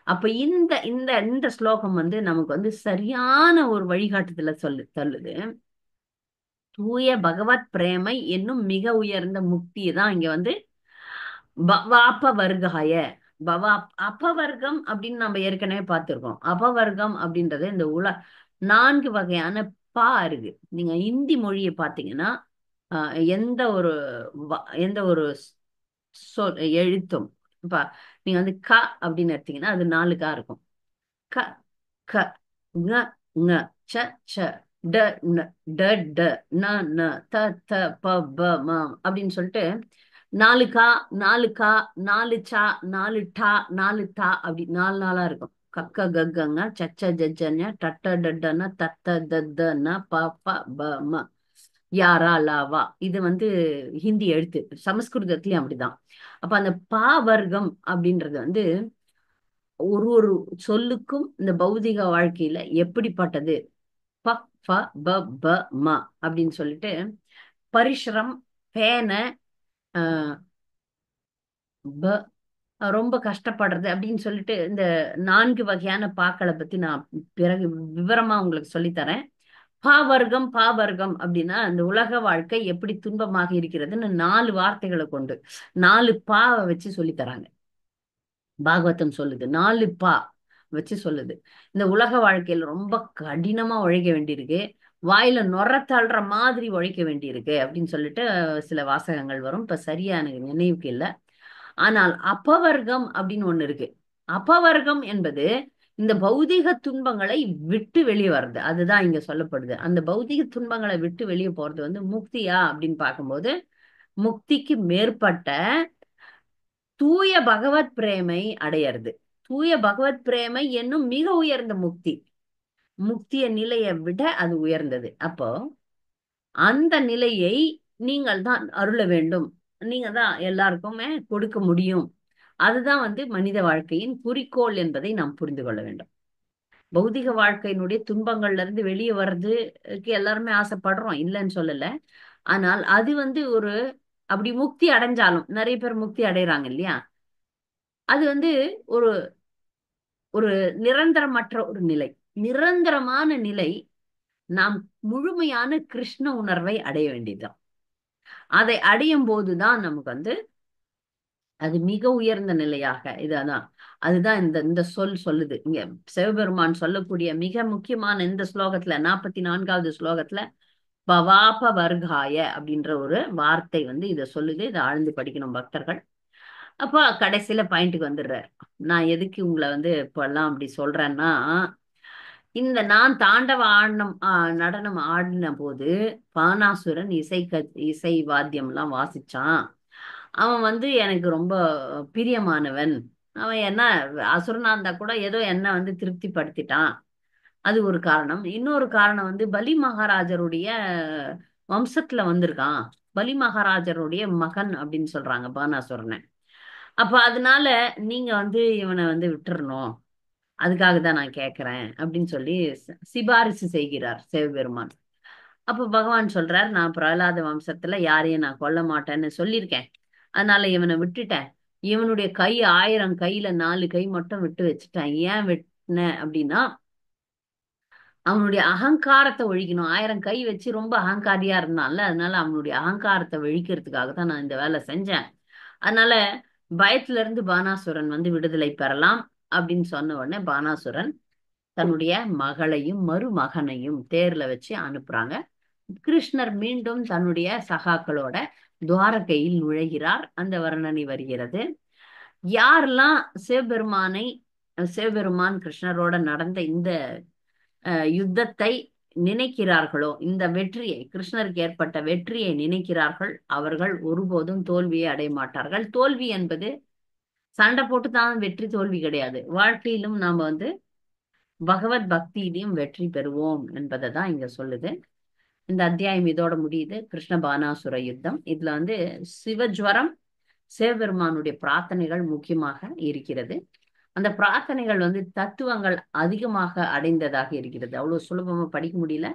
அப்ப இந்த இந்த இந்த ஸ்லோகம் நமக்கு சரியான ஒரு வழிகாட்டுதல தள்ளுது. தூய பகவத் பிரேமை என்னும் மிக உயர்ந்த முக்தியை தான் இங்க பவாப்ப வர்க்காய. அபவர்க்கம் அப்படின்னு நம்ம ஏற்கனவே பார்த்திருக்கோம். அபவர்க்கம் அப்படின்றது இந்த 4 வகையான பா இருக்கு. நீங்க இந்தி மொழியை பார்த்தீங்கன்னா எந்த ஒரு எழுத்தும் இப்ப நீங்க க அப்படின்னு எடுத்தீங்கன்னா அது 4 கா இருக்கும். க க ங ங ச ச ட ந ட ட ந ந த த ப ப ம அப்படின்னு சொல்லிட்டு 4 கா 4 கா 4 சா 4 டா 4 தா அப்படி 4 நாளா இருக்கும். கக்க கக்கங்க சச்ச ஜஜ்ஜன்ய டட்ட டட்டன தத்த தத்தன ப ப ப ம யாரா லாவா. இது ஹிந்தி எழுத்து. சமஸ்கிருதத்திலயும் அப்படிதான். அப்ப அந்த பா வர்க்கம் அப்படின்றது ஒரு ஒரு சொல்லுக்கும் இந்த பௌதிக வாழ்க்கையில எப்படிப்பட்டது. ப ப ப ப ம அப்படின்னு சொல்லிட்டு பரிஷ்ரம், பேன, ப ரொம்ப கஷ்டப்படுறது அப்படின்னு சொல்லிட்டு இந்த 4 வகையான பாக்களை பத்தி நான் பிறகு விவரமா உங்களுக்கு சொல்லித்தரேன். பாவர்க்கம் பாவர்க்கம் அப்படின்னா அந்த உலக வாழ்க்கை எப்படி துன்பமாக இருக்கிறதுன்னு 4 வார்த்தைகளை கொண்டு 4 பாவை வச்சு சொல்லித்தராங்க. பாகவதம் சொல்லுது 4 பா வச்சு சொல்லுது. இந்த உலக வாழ்க்கையில ரொம்ப கடினமா உழைக்க வேண்டியிருக்கு, வாயில நுர தள்ளுற மாதிரி உழைக்க வேண்டியிருக்கு அப்படின்னு சொல்லிட்டு சில வாசகங்கள் வரும். இப்ப சரியா எனக்கு நினைவுக்கு இல்லை. ஆனால் அப்பவர்க்கம் அப்படின்னு ஒண்ணு இருக்கு. அப்பவர்க்கம் என்பது இந்த பௌதிக துன்பங்களை விட்டு வெளியே வர்றது. அதுதான் இங்க சொல்லப்படுது. அந்த பௌதிக துன்பங்களை விட்டு வெளியே போறது முக்தியா அப்படின்னு பார்க்கும்போது முக்திக்கு மேற்பட்ட தூய பகவத் பிரேமை அடையிறது. தூய பகவத் பிரேமை என்னும் மிக உயர்ந்த முக்தி. முக்திய நிலையை விட அது உயர்ந்தது. அப்போ அந்த நிலையை நீங்கள் தான் அருள வேண்டும். நீங்க தான் எல்லாருக்குமே கொடுக்க முடியும். அதுதான் மனித வாழ்க்கையின் குறிக்கோள் என்பதை நாம் புரிந்து கொள்ள வேண்டும். பௌதிக வாழ்க்கையினுடைய துன்பங்கள்ல இருந்து வெளியே வர்றதுக்கு எல்லாருமே ஆசைப்படுறோம், இல்லைன்னு சொல்லல. ஆனால் அது ஒரு அப்படி முக்தி அடைஞ்சாலும் நிறைய பேர் முக்தி அடைறாங்க இல்லையா, அது ஒரு ஒரு நிரந்தரமற்ற ஒரு நிலை. நிரந்தரமான நிலை நாம் முழுமையான கிருஷ்ண உணர்வை அடைய வேண்டியதுதான். அதை அடையும் போதுதான் நமக்கு அது மிக உயர்ந்த நிலையாக இதான். அதுதான் இந்த இந்த சொல் சொல்லுது இங்க. சிவபெருமான் சொல்லக்கூடிய மிக முக்கியமான இந்த ஸ்லோகத்துல 44வது ஸ்லோகத்துல பவாப வர்காய அப்படின்ற ஒரு வார்த்தை வந்து இத சொல்லுது. இதை ஆழ்ந்து படிக்கணும் பக்தர்கள். அப்போ கடைசியில பாயிண்ட்டுக்கு வந்துடுறாரு. நான் எதுக்கு உங்களை வந்து இப்பெல்லாம் அப்படி சொல்றேன்னா, இந்த நான் தாண்டவ ஆடினம் நடனம் ஆடின போது பானாசுரன் இசை வாத்தியம்லாம் வாசிச்சான். அவன் வந்து எனக்கு ரொம்ப பிரியமானவன். அவன் என்ன அசுரனா இருந்தா கூட ஏதோ என்ன வந்து திருப்திப்படுத்திட்டான். அது ஒரு காரணம். இன்னொரு காரணம் வந்து பலி மகாராஜருடைய வம்சத்துல வந்திருக்கான். பலி மகாராஜருடைய மகன் அப்படின்னு சொல்றாங்க பானாசுரனை. அப்ப அதனால நீங்க வந்து இவனை வந்து விட்டுறணும். அதுக்காக தான் நான் கேட்கிறேன் அப்படின்னு சொல்லி சிபாரிசு செய்கிறார் சிவபெருமான். அப்ப பகவான் சொல்றார், நான் பிரகலாத வம்சத்துல யாரையும் நான் கொல்ல மாட்டேன்னு சொல்லியிருக்கேன். அதனால இவனை விட்டுட்டேன். இவனுடைய கை 1000 கையில 4 கை மட்டும் விட்டு வச்சுட்டேன். ஏன் விட்டுனேன் அப்படின்னா, அவனுடைய அகங்காரத்தை ஒழிக்கணும். 1000 கை வச்சு ரொம்ப அகங்காரியா இருந்தான்ல, அதனால அவனுடைய அகங்காரத்தை ஒழிக்கிறதுக்காக தான் நான் இந்த வேலை செஞ்சேன். அதனால பயத்துல இருந்து பானாசுரன் வந்து விடுதலை பெறலாம் அப்படின்னு சொன்ன உடனே பானாசுரன் தன்னுடைய மகளையும் மருமகனையும் தேர்ல வச்சு அனுப்புறாங்க. கிருஷ்ணர் மீண்டும் தன்னுடைய சகாக்களோட துவாரகையில் நுழைகிறார். அந்த வர்ணனை வருகிறது. யாரெல்லாம் சிவபெருமான் கிருஷ்ணரோட நடந்த இந்த யுத்தத்தை நினைக்கிறார்களோ, இந்த வெற்றியை, கிருஷ்ணருக்கு ஏற்பட்ட வெற்றியை நினைக்கிறார்கள், அவர்கள் ஒருபோதும் தோல்வியை அடைய மாட்டார்கள். தோல்வி என்பது சண்டை போட்டு தான் வெற்றி, தோல்வி கிடையாது. வாழ்க்கையிலும் நாம வந்து பகவத் பக்தியிலையும் வெற்றி பெறுவோம் என்பதை தான் இங்க சொல்லுது. இந்த அத்தியாயம் இதோட முடியுது. கிருஷ்ண பானாசுர யுத்தம். இதுல வந்து சிவஜ்வரம், சிவபெருமானுடைய பிரார்த்தனைகள் முக்கியமாக இருக்கிறது. அந்த பிரார்த்தனைகள் வந்து தத்துவங்கள் அதிகமாக அடைந்ததாக இருக்கிறது. அவ்வளவு சுலபமா படிக்க முடியல.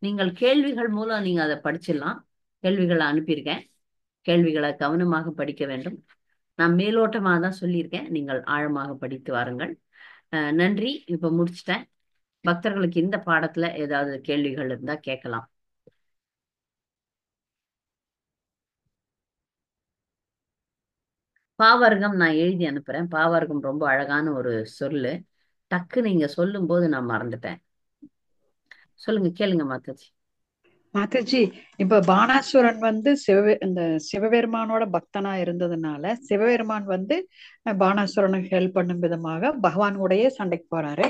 நீங்கள் கேள்விகள் மூலம் நீங்க அதை படிச்சிடலாம். கேள்விகளை அனுப்பியிருக்கேன். கேள்விகளை கவனமாக படிக்க வேண்டும். நான் மேலோட்டமாக தான் சொல்லியிருக்கேன். நீங்கள் ஆழமாக படித்து வாருங்கள். நன்றி. இப்ப முடிச்சிட்டேன். பக்தர்களுக்கு இந்த பாடத்துல ஏதாவது கேள்விகள் இருந்தா கேட்கலாம். பாவர்க்கம் நான் எழுதி அனுப்புறேன். பாவர்க்கம் ரொம்ப அழகான ஒரு சொல்லு. டக்கு நீங்க சொல்லும் போது நான் மறந்துட்டேன். சொல்லுங்க, கேளுங்க மாதாஜி. மாதாஜி, இப்ப பானாசுரன் வந்து இந்த சிவபெருமானோட பக்தனா இருந்ததுனால சிவபெருமான் வந்து பானாசுரனுக்கு ஹெல்ப் பண்ணும் விதமாக பகவானுடைய சண்டைக்கு போறாரு.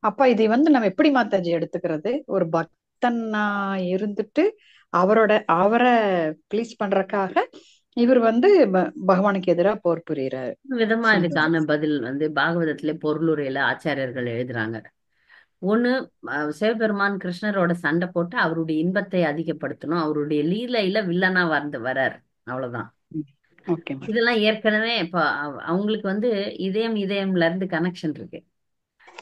அப்ப இதை வந்து நம்ம எப்படி மாதாஜி எடுத்துக்கிறது? ஒரு பக்தனா இருந்துட்டு அவரை ப்ளீஸ் பண்றதுக்காக இவர் வந்து பகவானுக்கு எதிராக போர் புரியுறாரு. விதமா இதுக்கான பதில் வந்து பாகவதத்திலே பொருளுரையில ஆச்சாரியர்கள் எழுதுறாங்க. ஒண்ணு, சிவபெருமான் கிருஷ்ணரோட சண்டை போட்டு அவருடைய இன்பத்தை அதிகப்படுத்தணும். அவருடைய லீலையில வில்லனா வரார். அவ்வளவுதான். ஓகே. இதெல்லாம் ஏற்கனவே இப்ப அவங்களுக்கு வந்து இதயம்ல இருந்து கனெக்ஷன் இருக்கு.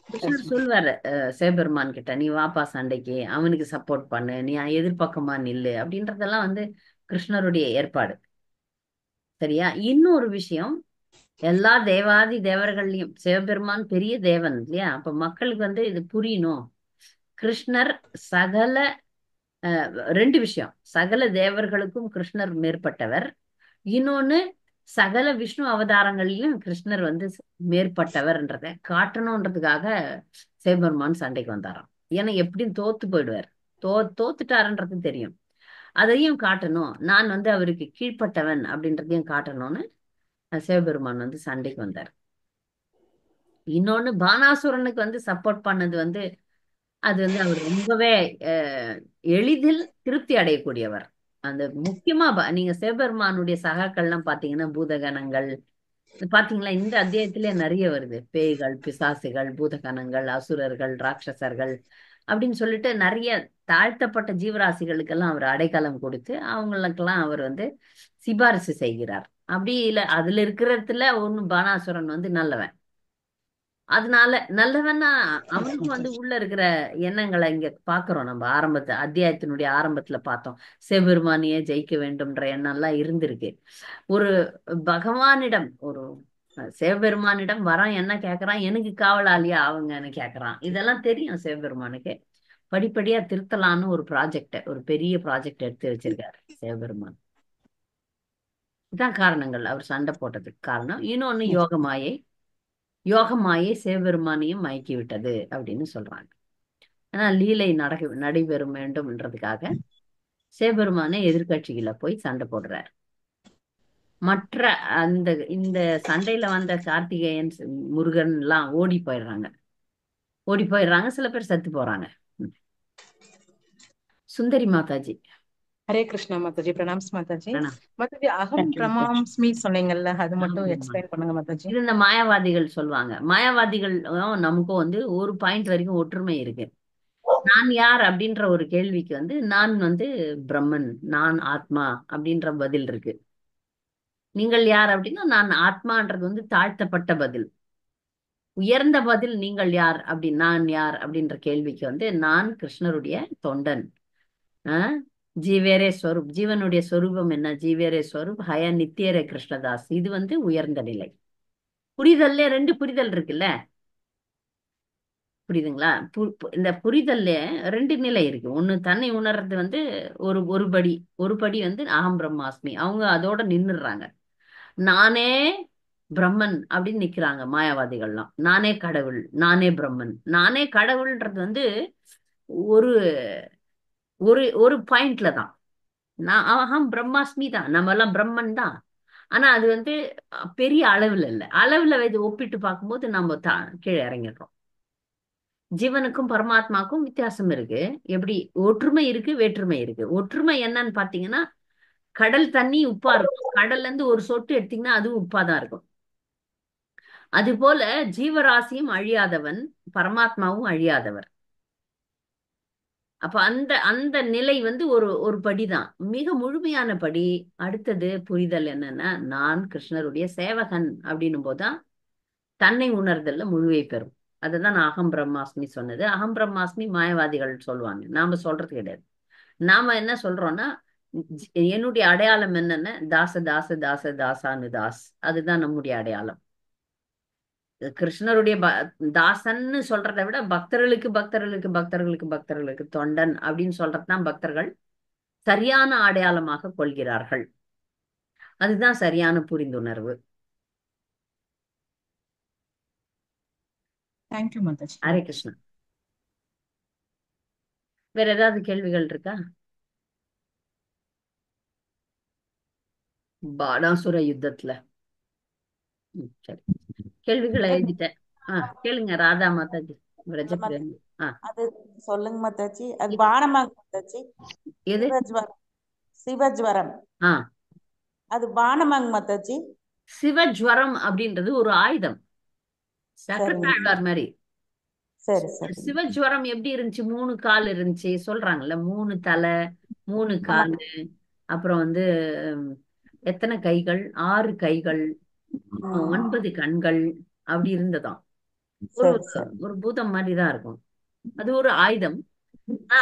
கிருஷ்ணர் சொல்வாரு சிவபெருமான் கிட்ட, நீ வாப்பா சண்டைக்கு, அவனுக்கு சப்போர்ட் பண்ணு, நீ எதிர்பக்கமா நில்லு அப்படின்றதெல்லாம் வந்து கிருஷ்ணருடைய ஏற்பாடு. சரியா? இன்னொரு விஷயம், எல்லா தேவாதி தேவர்கள்லயும் சிவபெருமான் பெரிய தேவன் இல்லையா? அப்ப மக்களுக்கு வந்து இது புரியணும். கிருஷ்ணர் சகல ரெண்டு விஷயம், சகல தேவர்களுக்கும் கிருஷ்ணர் மேற்பட்டவர். இன்னொன்னு, சகல விஷ்ணு அவதாரங்களிலும் கிருஷ்ணர் வந்து மேற்பட்டவர்ன்றத காட்டணும்ன்றதுக்காக சிவபெருமான் சண்டைக்கு வந்தாராம். ஏன்னா எப்படியும் தோத்து போயிடுவார். தோத்துட்டாருன்றது தெரியும். அதையும் காட்டணும், நான் வந்து அவருக்கு கீழ்ப்பட்டவன் அப்படின்றதையும் காட்டணும்னு சிவபெருமான் வந்து சண்டைக்கு வந்தார். இன்னொன்னு, பானாசுரனுக்கு வந்து சப்போர்ட் பண்ணது வந்து அது வந்து அவர் ரொம்பவே எளிதில் திருப்தி அடையக்கூடியவர். அந்த முக்கியமா நீங்க சிவபெருமானுடைய சகாக்கள்லாம் பாத்தீங்கன்னா பூதகணங்கள் பாத்தீங்களா, இந்த அத்தியாயத்திலே நிறைய வருது. பேய்கள், பிசாசுகள், பூதகணங்கள், அசுரர்கள், ராட்சசர்கள் அப்படின்னு சொல்லிட்டு நிறைய தாழ்த்தப்பட்ட ஜீவராசிகளுக்கெல்லாம் அவர் அடைக்கலம் கொடுத்து அவங்களுக்கெல்லாம் அவர் வந்து சிபாரிசு செய்கிறார். அப்படி இல்ல, அதுல இருக்கிறதுல ஒண்ணு பானாசுரன் வந்து நல்லவன். அதனால நல்லவன்னா அவனுக்கும் வந்து உள்ள இருக்கிற எண்ணங்களை இங்க பாக்குறோம். நம்ம அத்தியாயத்தினுடைய ஆரம்பத்துல பார்த்தோம். சிவபெருமானியே ஜெயிக்க வேண்டும்ன்ற எண்ணம் எல்லாம் இருந்திருக்கு. ஒரு பகவானிடம், ஒரு சிவபெருமானிடம் வரான், என்ன கேக்குறான், எனக்கு காவலாளியா அவங்கன்னு கேக்குறான். இதெல்லாம் தெரியும் சிவபெருமானுக்கு. படிப்படியா திருத்தலான்னு ஒரு பெரிய ப்ராஜெக்ட் எடுத்து வச்சிருக்காரு சிவபெருமான். இதான் காரணங்கள் அவர் சண்டை போட்டதுக்கு காரணம். இன்னொன்னு யோகமாயை. யோகமாயை சிவபெருமானையும் மயக்கி விட்டது அப்படின்னு சொல்றாங்க. ஆனா லீலை நடைபெறும் வேண்டும்ன்றதுக்காக சிவபெருமானை எதிர்க்கட்சிகளை போய் சண்டை போடுறார். மற்ற அந்த இந்த சண்டையில வந்த கார்த்திகேயன் முருகன் எல்லாம் ஓடி போயிடுறாங்க, சில பேர் செத்து போறாங்க. சுந்தரி மாதாஜி. ஹரே கிருஷ்ணா மாதாஜி. பிரணாம்ஸ் மாதாஜி. வேணாம். மாதாஜி அகம் பிரமாஸ்மி சொன்னீங்கல்ல, அது மட்டும் ஆமா. எக்ஸ்பிளைன் பண்ணுங்க மாதாஜி. இது இந்த மாயாவாதிகள் சொல்லுவாங்க. மாயாவாதிகள் நமக்கும் வந்து ஒரு பாயிண்ட் வரைக்கும் ஒற்றுமை இருக்கு. நான் யார் அப்படின்ற ஒரு கேள்விக்கு வந்து நான் வந்து பிரம்மன், நான் ஆத்மா அப்படின்ற பதில் இருக்கு. நீங்கள் யார் அப்படின்னா நான் ஆத்மான்றது வந்து தாழ்த்தப்பட்ட பதில். உயர்ந்த பதில் நீங்கள் யார் அப்படி நான் யார் அப்படின்ற கேள்விக்கு வந்து நான் கிருஷ்ணருடைய தொண்டன். ஆஹ் ஜீவேரே ஸ்வரூப், ஜீவனுடைய சொரூபம் என்ன? ஜீவேரே ஸ்வரூப் ஹய நித்தியரே கிருஷ்ணதாஸ். இது வந்து உயர்ந்த நிலை. புரிதல்ல ரெண்டு புரிதல் இருக்குல்ல, புரியுதுங்களா? இந்த புரிதல்ல ரெண்டு நிலை இருக்கு. ஒண்ணு தன்னை உணர்றது வந்து ஒரு படி வந்து அகம் பிரம்மாஸ்மி, அவங்க அதோட நின்னுடுறாங்க. நானே பிரம்மன் அப்படின்னு நிக்கிறாங்க மாயாவாதிகள்லாம். நானே கடவுள், நானே பிரம்மன். நானே கடவுள்ன்றது வந்து ஒரு ஒரு ஒரு பாயிண்ட்ல தான். நான் அகம் பிரம்மாஸ்மி தான், நம்ம எல்லாம் பிரம்மன் தான். ஆனா அது வந்து பெரிய அளவுல இல்ல. அளவுல இது ஒப்பிட்டு பார்க்கும்போது நம்ம கீழே இறங்கிடுறோம். ஜீவனுக்கும் பரமாத்மாக்கும் வித்தியாசம் இருக்கு. எப்படி ஒற்றுமை இருக்கு, வேற்றுமை இருக்கு. ஒற்றுமை என்னன்னு பாத்தீங்கன்னா, கடல் தண்ணி உப்பா இருக்கும். கடல்ல இருந்து ஒரு சொட்டு எடுத்தீங்கன்னா அதுவும் உப்பா தான் இருக்கும். அது போல ஜீவராசியும் அழியாதவன், பரமாத்மாவும் அழியாதவர். அப்ப அந்த அந்த நிலை வந்து ஒரு ஒரு படிதான், மிக முழுமையான படி. அடுத்தது புரிதல் என்னன்னா, நான் கிருஷ்ணருடைய சேவகன் அப்படின்னும் போதுதான் தன்னை உணர்தல்ல முழுமை பெறும். அதுதான் நான் அகம் பிரம்மாஸ்மி சொன்னது. அகம் பிரம்மாஸ்மி மாயவாதிகள் சொல்லுவாங்க, நாம சொல்றது கிடையாது. நாம என்ன சொல்றோம்னா, என்னுடைய அடையாளம் என்னன்னா தாச தாச தாச தாசானு தாஸ். அதுதான் நம்முடைய அடையாளம். கிருஷ்ணருடைய தாசன்னு சொல்றதை விட பக்தர்களுக்கு பக்தர்களுக்கு பக்தர்களுக்கு பக்தர்களுக்கு தொண்டன் அப்படின்னு சொல்றதுதான் பக்தர்கள் சரியான அடையாளமாக கொள்கிறார்கள். அதுதான் சரியான புரிந்துணர்வு. தேங்க்யூ மாதாஜி. ஹரே கிருஷ்ணா. வேற ஏதாவது கேள்விகள் இருக்கா? பாடாசுர யுத்தத்துல சரி, கேள்விகளை எழுதிட்டேன். கேளுங்க ராதா மாதாஜி. பிரஜபிரியன். அது சொல்லுங்க மாதாஜி. அது பானமாக மாதாஜி. எது? சிவஜ்வரம். அது பானமாங்க மாதாஜி. சிவஜ்வரம் அப்படின்றது ஒரு ஆயுதம். சக்கரத்தாழ்வார் மாதிரி. சரி சரி. சிவஜ்வரம் எப்படி இருந்துச்சு? 3 கால் இருந்துச்சு சொல்றாங்கல்ல, 3 தலை 3 காலு, அப்புறம் வந்து எத்தனை கைகள்? 6 கைகள், 9 கண்கள், அப்படி இருந்ததாம். ஒரு பூதம் மாதிரிதான் இருக்கும். அது ஒரு ஆயுதம்.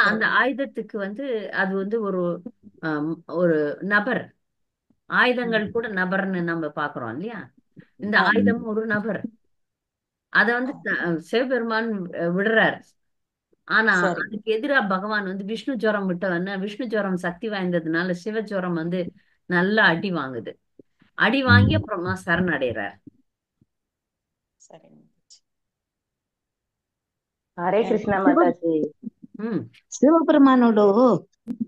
அந்த ஆயுதத்துக்கு வந்து அது வந்து ஒரு நபர். ஆயுதங்கள் கூட நபர்னு நம்ம பாக்குறோம் இல்லையா? இந்த ஆயுதம் ஒரு நபர். அத வந்து சிவபெருமான் விடுறார். ஆனா அதுக்கு எதிரா பகவான் வந்து விஷ்ணு ஜுரம் விட்டவன். விஷ்ணு ஜுரம் சக்தி வாய்ந்ததுனால சிவ ஜுரம் வந்து நல்லா அடி வாங்குது. அடி வாங்கி அப்புறமா சரணடைறார். ஹரே கிருஷ்ணா மாதாஜி. சிவபெருமானோட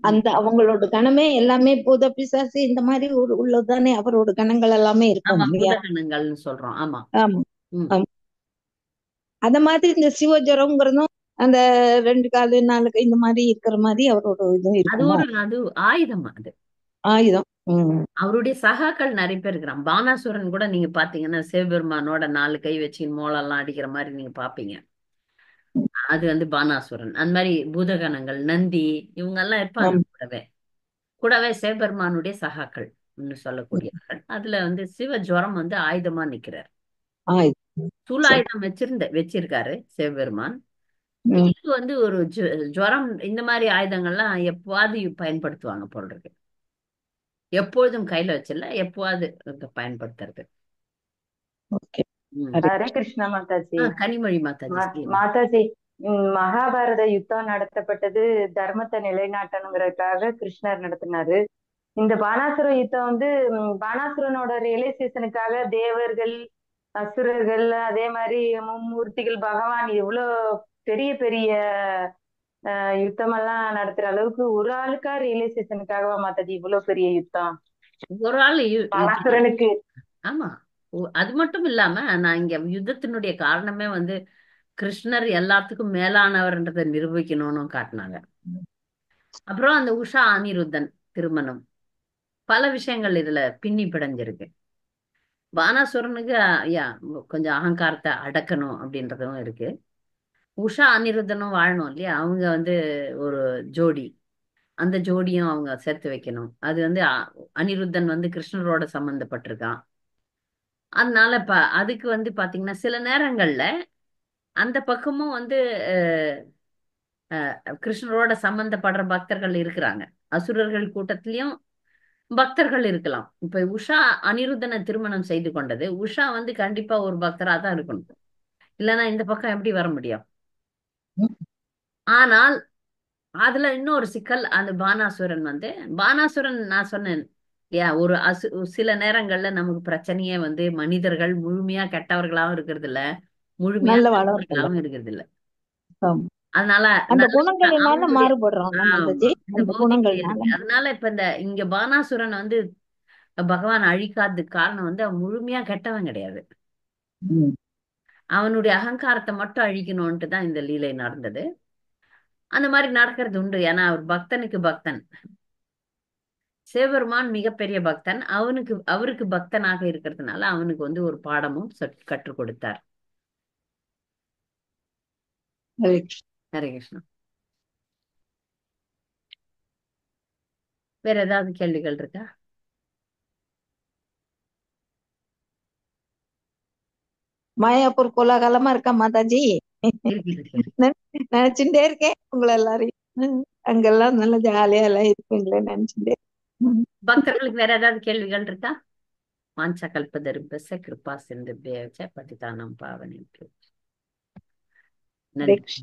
அந்த அவங்களோட கணமே எல்லாமே பூத பிசாசு இந்த மாதிரி உள்ளதானே அவரோட கணங்கள் எல்லாமே இருக்கும். கணங்கள்னு சொல்றோம். ஆமா ஆமா. அந்த மாதிரி இந்த சிவஜரம்ங்கிறதும் அந்த 2 காலு 4 கை இந்த மாதிரி இருக்கிற மாதிரி அவரோட இதுவும் இருக்கு. அது ஆயுதம். அது ஆயுதம். அவருடைய சகாக்கள் நிறைய பேர் இருக்கிறான். பானாசுரன் கூட நீங்க பாத்தீங்கன்னா சிவபெருமானோட 4 கை வச்சு மோளெல்லாம் அடிக்கிற மாதிரி நீங்க பாப்பீங்க. அது வந்து பானாசுரன். அந்த மாதிரி பூதகணங்கள், நந்தி, இவங்க எல்லாம் இருப்பாங்க கூடவே. கூடவே சிவபெருமானுடைய சகாக்கள் சொல்லக்கூடியவர்கள். அதுல வந்து சிவ ஜுரம் வந்து ஆயுதமா நிக்கிறார். சூலாயுதம் வச்சிருக்காரு சிவபெருமான். இது வந்து ஒரு ஜுரம். இந்த மாதிரி ஆயுதங்கள்லாம் எப்போவாது பயன்படுத்துவாங்க போல் இருக்கு. எப்பொழுதும் கையில வச்சிடல, எப்போவாது பயன்படுத்துறது. ஹரே கிருஷ்ணா மாதாஜி. கனிமொழி மாதாஜி. மாதாஜி, மகாபாரத யுத்தம் நடத்தப்பட்டது தர்மத்தை நிலைநாட்டணுங்கிறதுக்காக கிருஷ்ணர் நடத்தினாரு. இந்த பானாசுர யுத்தம் வந்து பானாசுரனோட ரியலைசேஷனுக்காக தேவர்கள், அசுரர்கள், அதே மாதிரி மும்மூர்த்திகள், பகவான் எவ்வளவு பெரிய பெரிய யுத்தமெல்லாம் நடத்துற அளவுக்கு ஒரு ஆளுக்கா ரியலைசேஷனுக்காகவா மாதாஜி இவ்வளவு பெரிய யுத்தம் ஒரு ஆள் பானாசுரனுக்கு? ஆமா, அது மட்டும் இல்லாம நான் இங்க யுத்தத்தினுடைய காரணமே வந்து கிருஷ்ணர் எல்லாத்துக்கும் மேலானவர்ன்றதை நிரூபிக்கணும்னு காட்டினாங்க. அப்புறம் அந்த உஷா அனிருத்தன் திருமணம், பல விஷயங்கள் இதுல பின்னி பிடைஞ்சிருக்கு. பானாசுரனுக்கு கொஞ்சம் அகங்காரத்தை அடக்கணும் அப்படின்றதும் இருக்கு. உஷா அனிருத்தனும் வாழணும் இல்லையா, அவங்க வந்து ஒரு ஜோடி, அந்த ஜோடியும் அவங்க சேர்த்து வைக்கணும். அது வந்து அனிருத்தன் வந்து கிருஷ்ணரோட சம்பந்தப்பட்டிருக்கான். அதனால அதுக்கு வந்து பாத்தீங்கன்னா சில நேரங்கள்ல அந்த பக்கமும் வந்து கிருஷ்ணரோட சம்பந்தப்படுற பக்தர்கள் இருக்கிறாங்க. அசுரர்கள் கூட்டத்திலயும் பக்தர்கள் இருக்கலாம். இப்ப உஷா அனிருத்தனை திருமணம் செய்து கொண்டது, உஷா வந்து கண்டிப்பா ஒரு பக்தரா தான் இருக்கணும், இல்லைன்னா இந்த பக்கம் எப்படி வர முடியும்? ஆனால் அதுல இன்னொரு சிக்கல், அந்த பானாசுரன் வந்து பானாசுரன் நான் சொன்னேன் இல்லையா, ஒரு சில நேரங்கள்ல நமக்கு பிரச்சனையே வந்து மனிதர்கள் முழுமையா கெட்டவர்களாகவும் இருக்கிறது இல்ல, முழுமையா நல்ல நல்லவர்களாகவும் இருக்கிறது இல்ல. ஆமா. அதனால அந்த குணங்களினால மாறுபடுறோம் ஆமா, மாதாஜி, இந்த அந்த பௌதிக குணங்கள்னால. இருக்கு. அதனால இப்ப இங்க பானாசுரன் வந்து பகவான் அழிக்காததுக்கு காரணம் வந்து அவன் முழுமையா கெட்டவன் கிடையாது, அவனுடைய அகங்காரத்தை மட்டும் அழிக்கணும்ட்டு தான் இந்த லீலை நடந்தது. அந்த மாதிரி நடக்கிறது உண்டு. ஏன்னா அவர் பக்தனுக்கு பக்தன், சிவபெருமான் மிகப்பெரிய பக்தன், அவருக்கு பக்தனாக இருக்கிறதுனால அவனுக்கு வந்து ஒரு பாடமும் கற்றுக் கொடுத்தார். ஹரே கிருஷ்ணா. வேற ஏதாவது கேள்விகள் இருக்கா? மாயாப்பூர் கோலாகலமா இருக்கா மாதாஜி? நினைச்சுட்டே இருக்கேன் உங்களை எல்லாரையும். அங்கெல்லாம் நல்ல ஜாலியா எல்லாம் இருப்பீங்களே நினைச்சுட்டே. பக்தர்களுக்கு வேற ஏதாவது கேள்விகள் இருக்கா? வாஞ்சா கல்பதருபஸ்ய கிருபா சிந்துப்ய ச பதிதானம் பாவனேப்யோ. நன்றி.